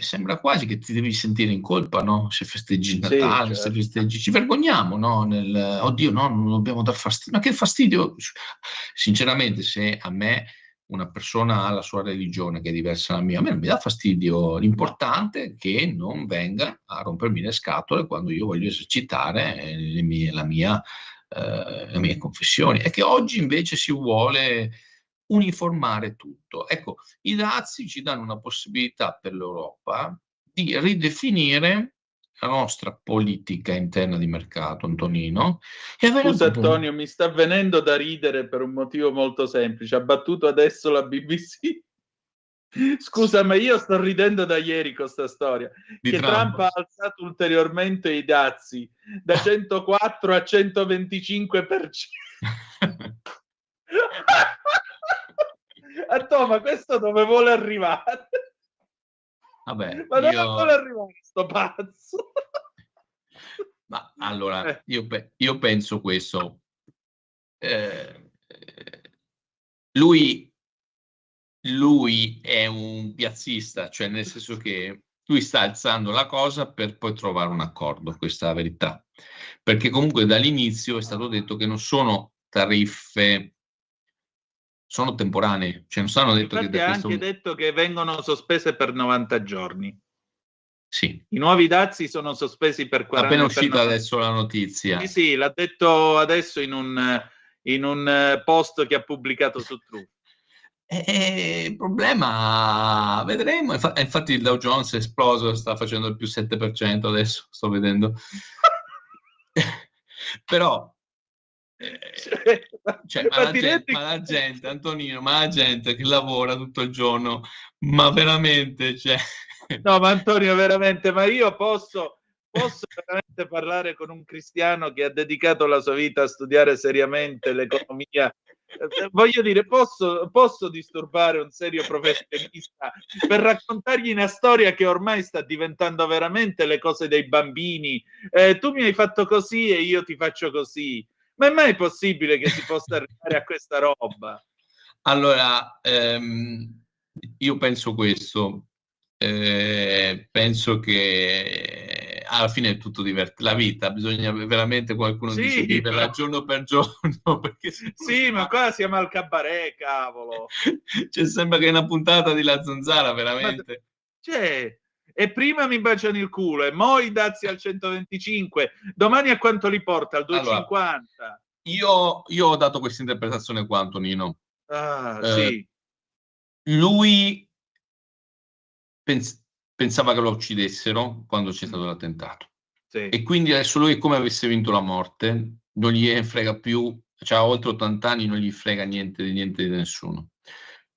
[SPEAKER 13] sembra quasi che ti devi sentire in colpa, no? Se festeggi il Natale, se festeggi, ci vergogniamo, no? Oddio, no, non dobbiamo dar fastidio. Ma che fastidio? Sinceramente, se a me una persona ha la sua religione che è diversa dalla mia, a me non mi dà fastidio. L'importante è che non venga a rompermi le scatole quando io voglio esercitare la mia confessione. È che oggi invece si vuole uniformare tutto. Ecco, i dazi ci danno una possibilità per l'Europa di ridefinire la nostra politica interna di mercato, Antonino.
[SPEAKER 3] Scusa Antonio, mi sta venendo da ridere per un motivo molto semplice. Ha battuto adesso la BBC. Scusa, ma io sto ridendo da ieri con questa storia. Che Trump ha alzato ulteriormente i dazi da 104 a 125%. Ma questo dove vuole arrivare?
[SPEAKER 13] Vabbè,
[SPEAKER 3] ma dove vuole arrivare sto pazzo?
[SPEAKER 13] Ma allora, io penso questo. Lui è un piazzista, cioè nel senso che lui sta alzando la cosa per poi trovare un accordo, questa è la verità. Perché comunque dall'inizio è stato detto che non sono tariffe, sono temporanee, cioè non stanno detto
[SPEAKER 3] infatti
[SPEAKER 13] che
[SPEAKER 3] ha anche detto che vengono sospese per 90 giorni.
[SPEAKER 13] Sì.
[SPEAKER 3] I nuovi dazi sono sospesi per 40
[SPEAKER 13] appena uscita adesso la notizia.
[SPEAKER 3] Sì, l'ha detto adesso in un post che ha pubblicato su Truth.
[SPEAKER 13] Il problema, vedremo, infatti il Dow Jones è esploso, sta facendo il più 7% adesso, sto vedendo. Però ma la gente, Antonino, ma la gente che lavora tutto il giorno, ma veramente, cioè...
[SPEAKER 3] No, ma Antonio, veramente, ma io posso veramente parlare con un cristiano che ha dedicato la sua vita a studiare seriamente l'economia? Voglio dire, posso disturbare un serio professionista per raccontargli una storia che ormai sta diventando veramente le cose dei bambini? Tu mi hai fatto così e io ti faccio così. Ma è mai possibile che si possa arrivare a questa roba?
[SPEAKER 13] Allora, io penso questo. Penso che alla fine è tutto divertente. La vita, bisogna veramente qualcuno dice viverla giorno per giorno. Perché
[SPEAKER 3] sì, ma qua siamo al cabaret, cavolo.
[SPEAKER 13] Cioè, sembra che è una puntata di La Zanzara, veramente.
[SPEAKER 3] E prima mi baciano il culo, e mo' i dazi al 125, domani a quanto li porta? Al 250?
[SPEAKER 13] Allora, io ho dato questa interpretazione qua, Antonino.
[SPEAKER 3] Sì.
[SPEAKER 13] Lui pensava che lo uccidessero quando c'è stato l'attentato.
[SPEAKER 3] Sì.
[SPEAKER 13] E quindi adesso lui è come avesse vinto la morte, non gli frega più, cioè oltre 80 anni, non gli frega niente di nessuno.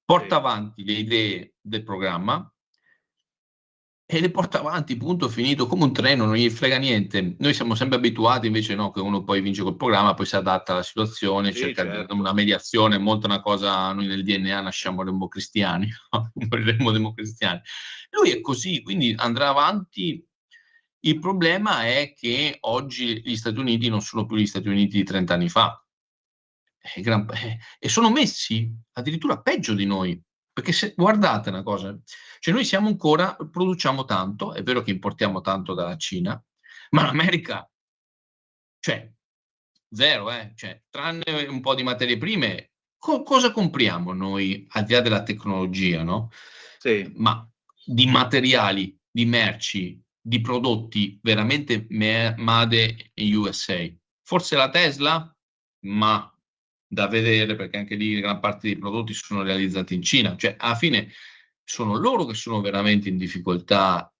[SPEAKER 13] Porta avanti le idee del programma e le porta avanti, punto, finito, come un treno, non gli frega niente. Noi siamo sempre abituati, invece no, che uno poi vince col programma, poi si adatta alla situazione, cerca una mediazione, molto una cosa, noi nel DNA nasciamo democristiani, no? Moriremo democristiani. Lui è così, quindi andrà avanti. Il problema è che oggi gli Stati Uniti non sono più gli Stati Uniti di 30 anni fa e sono messi addirittura peggio di noi, perché se guardate una cosa, cioè noi siamo ancora, produciamo tanto, è vero che importiamo tanto dalla Cina, ma l'America, cioè zero, cioè, tranne un po' di materie prime, cosa compriamo noi al di là della tecnologia, no?
[SPEAKER 3] Sì.
[SPEAKER 13] Ma di materiali, di merci, di prodotti veramente made in USA. Forse la Tesla, ma da vedere, perché anche lì gran parte dei prodotti sono realizzati in Cina, cioè alla fine sono loro che sono veramente in difficoltà,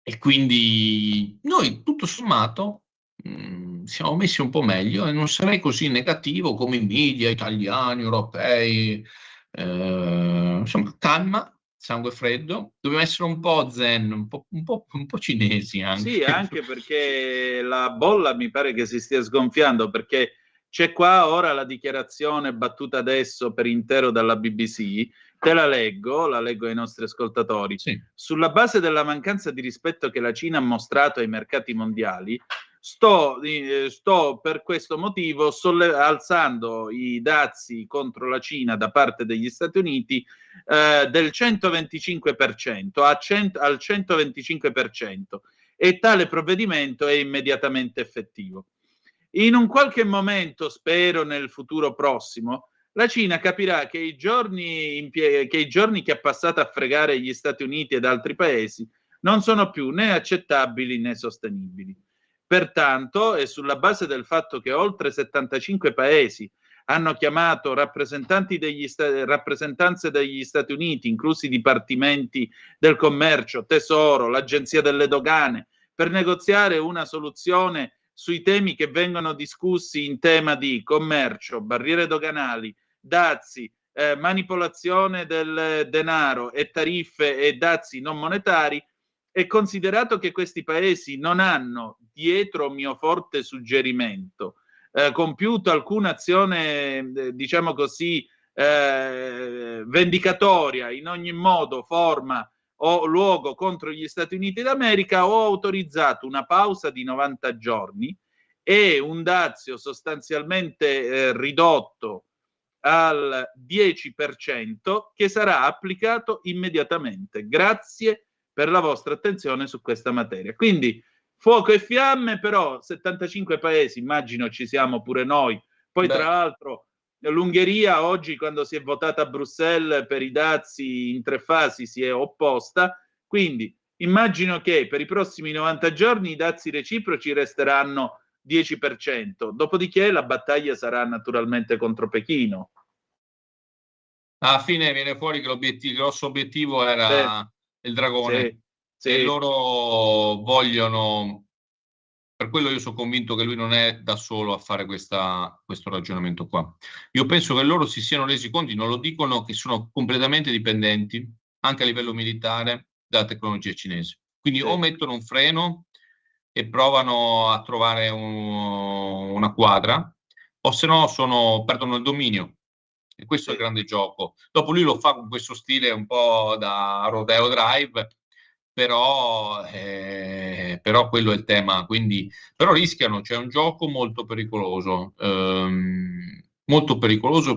[SPEAKER 13] e quindi noi tutto sommato siamo messi un po' meglio, e non sarei così negativo come i media italiani, europei, insomma calma, sangue freddo, dobbiamo essere un po' zen, un po' cinesi anche.
[SPEAKER 3] Sì, anche perché la bolla mi pare che si stia sgonfiando, perché c'è qua ora la dichiarazione battuta adesso per intero dalla BBC, te la leggo ai nostri ascoltatori.
[SPEAKER 13] Sì.
[SPEAKER 3] Sulla base della mancanza di rispetto che la Cina ha mostrato ai mercati mondiali, sto per questo motivo alzando i dazi contro la Cina da parte degli Stati Uniti del 125% al 125%, e tale provvedimento è immediatamente effettivo. In un qualche momento, spero nel futuro prossimo, la Cina capirà che i giorni che ha passato a fregare gli Stati Uniti ed altri paesi non sono più né accettabili né sostenibili. Pertanto, e sulla base del fatto che oltre 75 paesi hanno chiamato rappresentanze degli Stati Uniti, inclusi dipartimenti del commercio, tesoro, l'agenzia delle dogane, per negoziare una soluzione sui temi che vengono discussi in tema di commercio, barriere doganali, dazi, manipolazione del denaro e tariffe e dazi non monetari, è considerato che questi paesi non hanno, dietro mio forte suggerimento, compiuto alcuna azione, diciamo così, vendicatoria in ogni modo, forma o luogo contro gli Stati Uniti d'America, ho autorizzato una pausa di 90 giorni e un dazio sostanzialmente ridotto al 10% che sarà applicato immediatamente. Grazie per la vostra attenzione su questa materia. Quindi fuoco e fiamme, però 75 paesi, immagino ci siamo pure noi. Poi tra l'altro l'Ungheria oggi, quando si è votata a Bruxelles per i dazi in 3 fasi, si è opposta, quindi immagino che per i prossimi 90 giorni i dazi reciproci resteranno 10%, dopodiché la battaglia sarà naturalmente contro Pechino.
[SPEAKER 13] Alla fine viene fuori che il grosso obiettivo era il dragone, e loro vogliono, per quello io sono convinto che lui non è da solo a fare questo ragionamento qua. Io penso che loro si siano resi conto, non lo dicono, che sono completamente dipendenti anche a livello militare dalla tecnologia cinese, quindi o mettono un freno e provano a trovare una quadra, o se no perdono il dominio. E questo è il grande gioco. Dopo lui lo fa con questo stile un po' da Rodeo Drive, però quello è il tema. Quindi, però rischiano, c'è un gioco molto pericoloso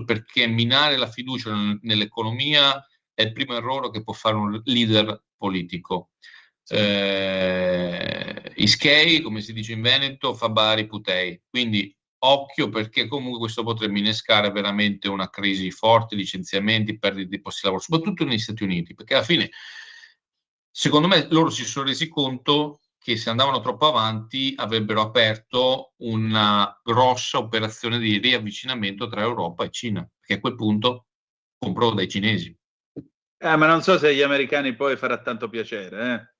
[SPEAKER 13] perché minare la fiducia nell'economia è il primo errore che può fare un leader politico. Ischei, come si dice in Veneto, fa bari putei, quindi occhio, perché comunque questo potrebbe innescare veramente una crisi forte, licenziamenti, perdite di posti di lavoro, soprattutto negli Stati Uniti, perché alla fine secondo me loro si sono resi conto che se andavano troppo avanti avrebbero aperto una grossa operazione di riavvicinamento tra Europa e Cina, perché a quel punto comprò dai cinesi.
[SPEAKER 3] Ma non so se agli americani poi farà tanto piacere.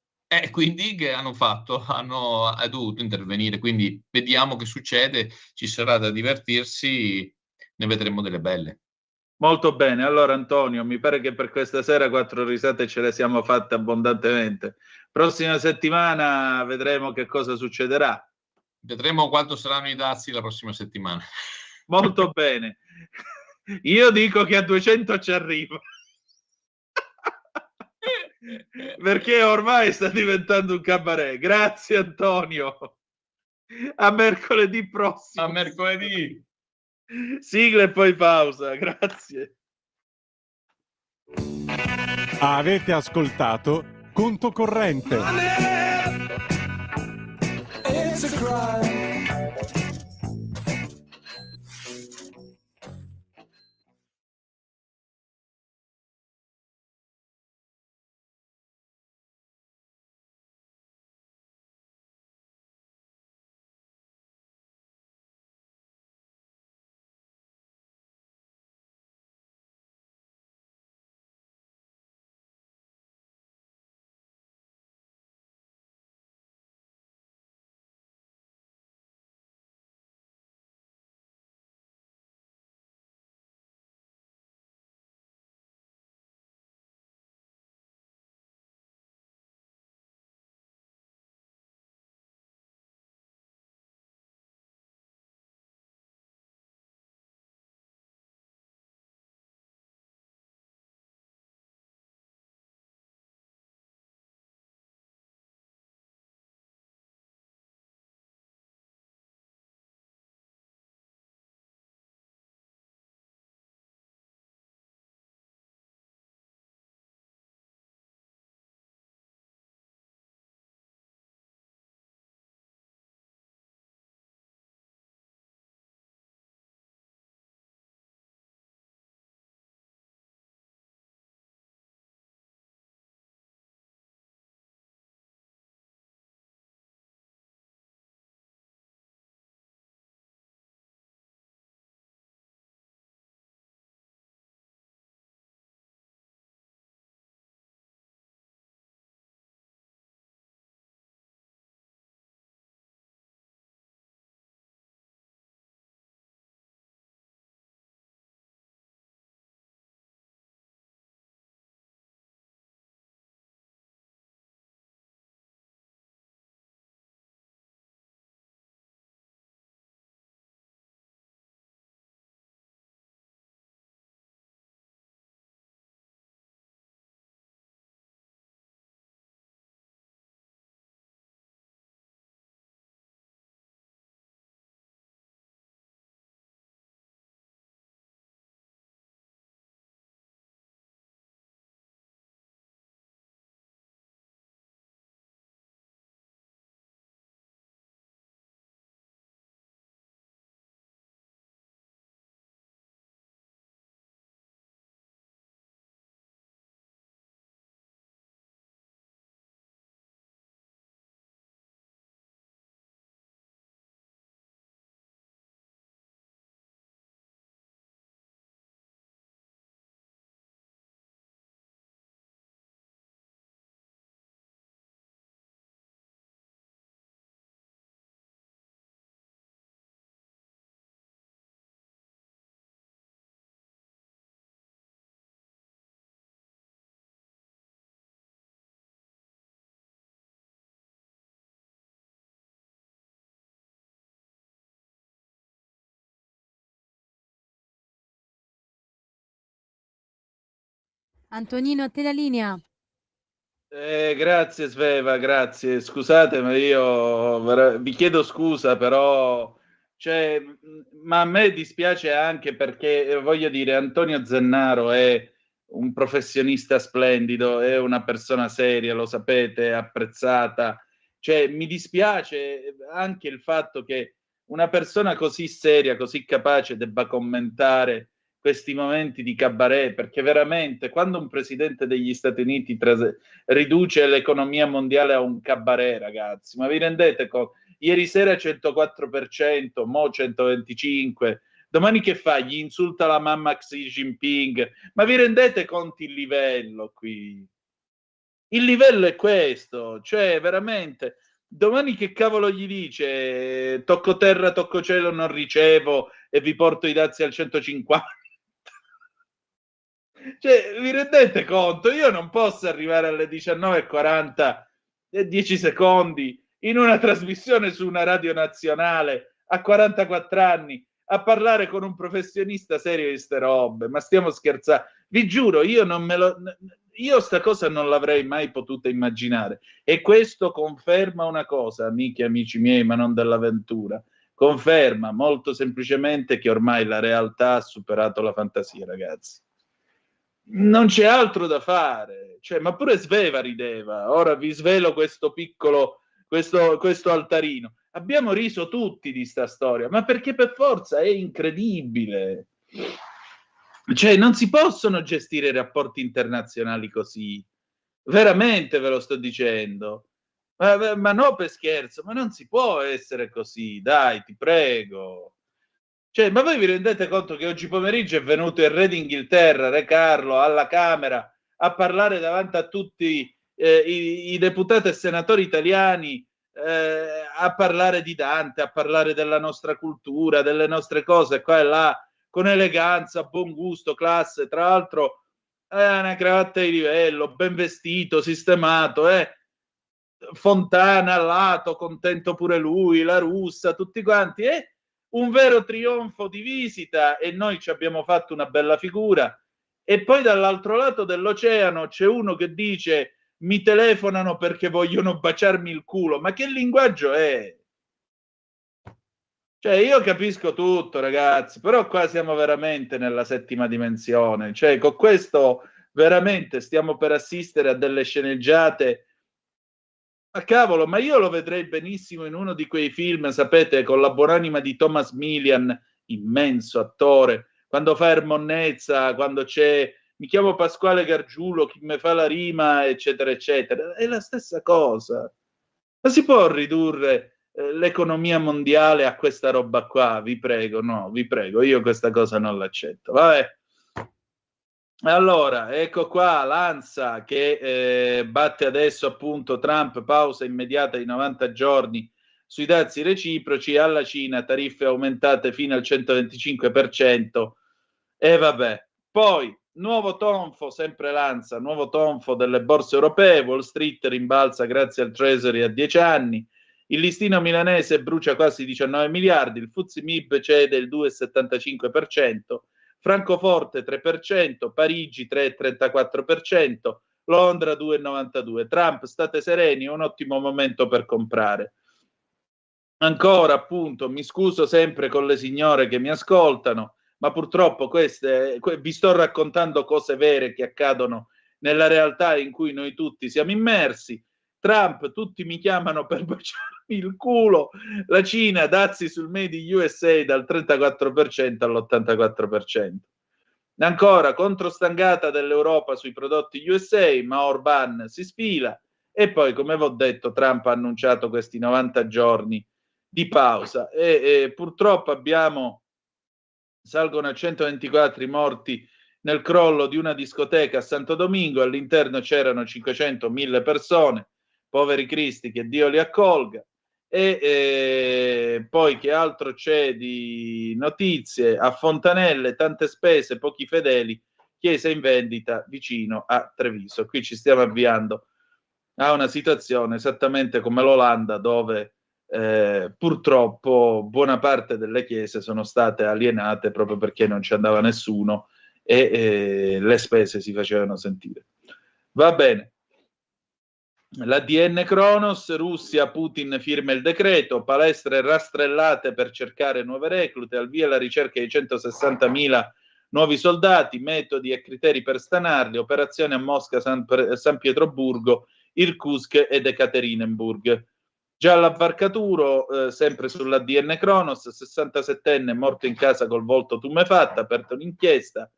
[SPEAKER 13] Quindi che hanno fatto? Hanno dovuto intervenire, quindi vediamo che succede, ci sarà da divertirsi, ne vedremo delle belle.
[SPEAKER 3] Molto bene, allora Antonio, mi pare che per questa sera 4 risate ce le siamo fatte abbondantemente. Prossima settimana vedremo che cosa succederà.
[SPEAKER 13] Vedremo quanto saranno i dazi la prossima settimana.
[SPEAKER 3] Molto bene. Io dico che a 200 ci arrivo. Perché ormai sta diventando un cabaret. Grazie Antonio. A mercoledì prossimo.
[SPEAKER 13] A mercoledì.
[SPEAKER 3] Sigla e poi pausa. Grazie.
[SPEAKER 1] Avete ascoltato Conto Corrente.
[SPEAKER 2] Antonino, a te la linea.
[SPEAKER 3] Grazie Sveva, grazie. Scusate, ma io vi chiedo scusa, però ma a me dispiace anche perché voglio dire, Antonio Zennaro è un professionista splendido, è una persona seria, lo sapete, apprezzata. Mi dispiace anche il fatto che una persona così seria, così capace debba commentare questi momenti di cabaret, perché veramente quando un presidente degli Stati Uniti riduce l'economia mondiale a un cabaret, ragazzi, ma vi rendete conto? Ieri sera 104%, mo 125%, domani che fa? Gli insulta la mamma Xi Jinping, ma vi rendete conto il livello qui? Il livello è questo, cioè veramente, domani che cavolo gli dice? Tocco terra, tocco cielo, non ricevo e vi porto i dazi al 150. Cioè, vi rendete conto? Io non posso arrivare alle 19:40 e 10 secondi in una trasmissione su una radio nazionale a 44 anni a parlare con un professionista serio di ste robe, ma stiamo scherzando. Vi giuro, io sta cosa non l'avrei mai potuta immaginare, e questo conferma una cosa, amiche e amici miei, ma non dell'avventura, conferma molto semplicemente che ormai la realtà ha superato la fantasia, ragazzi. Non c'è altro da fare, cioè, ma pure Sveva rideva. Ora vi svelo questo piccolo, questo altarino. Abbiamo riso tutti di sta storia, ma perché per forza è incredibile. Cioè, non si possono gestire rapporti internazionali così. Veramente ve lo sto dicendo. Ma no per scherzo, ma non si può essere così, dai, ti prego. Cioè, ma voi vi rendete conto che oggi pomeriggio è venuto il re d'Inghilterra, Re Carlo, alla Camera a parlare davanti a tutti i deputati e senatori italiani, a parlare di Dante, a parlare della nostra cultura, delle nostre cose qua e là, con eleganza, buon gusto, classe, tra l'altro una cravatta di livello, ben vestito, sistemato, Fontana al lato, contento pure lui, la Russa, tutti quanti, un vero trionfo di visita, e noi ci abbiamo fatto una bella figura. E poi dall'altro lato dell'oceano c'è uno che dice: mi telefonano perché vogliono baciarmi il culo. Ma che linguaggio è? Cioè, io capisco tutto, ragazzi, però qua siamo veramente nella settima dimensione. Cioè, con questo veramente stiamo per assistere a delle sceneggiate. Ma cavolo, ma io lo vedrei benissimo in uno di quei film, sapete, con la buonanima di Thomas Milian, immenso attore, quando fa Ermonnezza, quando c'è mi chiamo Pasquale Gargiulo, chi me fa la rima, eccetera, eccetera. È la stessa cosa. Ma si può ridurre l'economia mondiale a questa roba qua? Vi prego, no, vi prego, io questa cosa non l'accetto. Vabbè. Allora, ecco qua l'ANSA che batte adesso appunto Trump, pausa immediata di 90 giorni sui dazi reciproci, alla Cina tariffe aumentate fino al 125%, e vabbè. Poi, nuovo tonfo, sempre l'ANSA, nuovo tonfo delle borse europee, Wall Street rimbalza grazie al Treasury a 10 anni, il listino milanese brucia quasi 19 miliardi, il FTSE MIB cede il 2,75%, Francoforte 3%, Parigi 3,34%, Londra 2,92%. Trump, state sereni, è un ottimo momento per comprare. Ancora, appunto, mi scuso sempre con le signore che mi ascoltano, ma purtroppo vi sto raccontando cose vere che accadono nella realtà in cui noi tutti siamo immersi. Trump, tutti mi chiamano per baciarmi il culo. La Cina, dazi sul Made in USA dal 34% all'84%. Ancora, controstangata dell'Europa sui prodotti USA, ma Orban si sfila. E poi, come vi ho detto, Trump ha annunciato questi 90 giorni di pausa. E purtroppo salgono a 124 i morti nel crollo di una discoteca a Santo Domingo. All'interno c'erano 500.000 persone. Poveri cristi, che Dio li accolga. E poi che altro c'è di notizie? A Fontanelle tante spese, pochi fedeli, chiesa in vendita vicino a Treviso. Qui ci stiamo avviando a una situazione esattamente come l'Olanda, dove purtroppo buona parte delle chiese sono state alienate proprio perché non ci andava nessuno e le spese si facevano sentire. Va bene. L'ADN Kronos, Russia, Putin firma il decreto, palestre rastrellate per cercare nuove reclute, al via la ricerca di 160.000 nuovi soldati, metodi e criteri per stanarli, operazione a Mosca, San Pietroburgo, Irkutsk ed Ekaterinburg. Gialla Barcaturo, sempre sull'ADN Cronos, 67enne morto in casa col volto tumefatto, aperta un'inchiesta.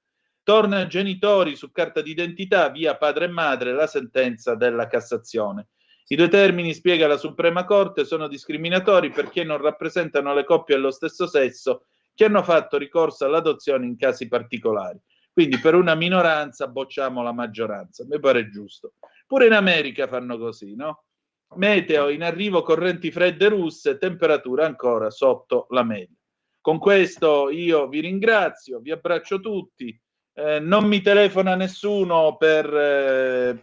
[SPEAKER 3] Torna ai genitori su carta d'identità, via padre e madre, la sentenza della Cassazione. I due termini, spiega la Suprema Corte, sono discriminatori perché non rappresentano le coppie dello stesso sesso che hanno fatto ricorso all'adozione in casi particolari. Quindi per una minoranza bocciamo la maggioranza, mi pare giusto. Pure in America fanno così, no? Meteo, in arrivo correnti fredde russe, temperatura ancora sotto la media. Con questo io vi ringrazio, vi abbraccio tutti, non mi telefona nessuno per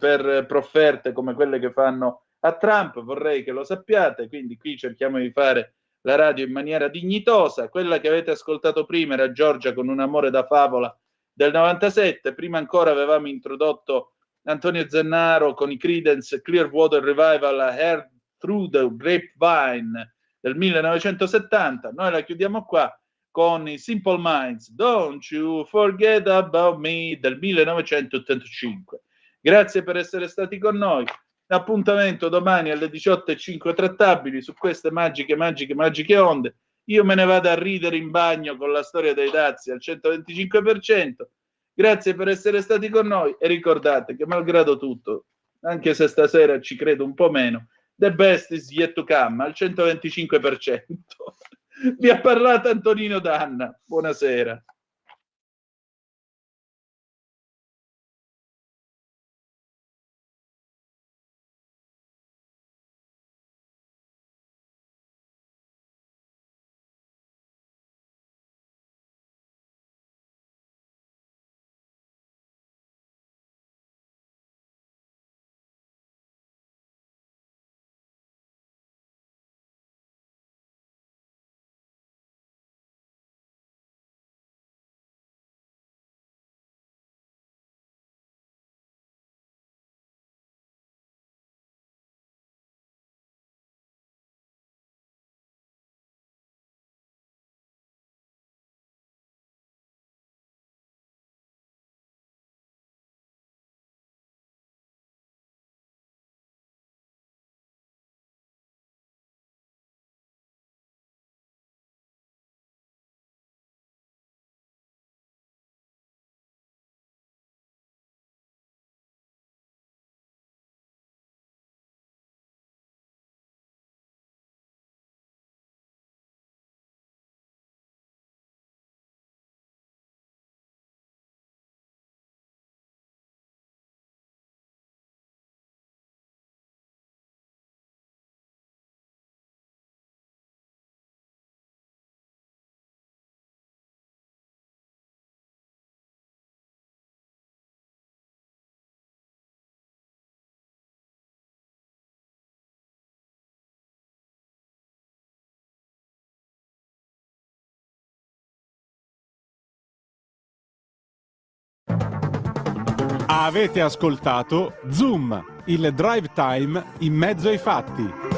[SPEAKER 3] profferte come quelle che fanno a Trump, vorrei che lo sappiate, quindi qui cerchiamo di fare la radio in maniera dignitosa. Quella che avete ascoltato prima era Giorgia con Un amore da favola del 97, prima ancora avevamo introdotto Antonio Zennaro con i Creedence Clearwater Revival Heard Through the Grapevine del 1970. Noi la chiudiamo qua con i Simple Minds, Don't You Forget About Me del 1985. Grazie per essere stati con noi. Appuntamento domani alle 18:05 trattabili su queste magiche onde. Io me ne vado a ridere in bagno con la storia dei dazi al 125%. Grazie per essere stati con noi e ricordate che malgrado tutto, anche se stasera ci credo un po' meno, the best is yet to come al 125%. Vi ha parlato Antonino Danna. Buonasera.
[SPEAKER 1] Avete ascoltato Zoom, il drive time in mezzo ai fatti.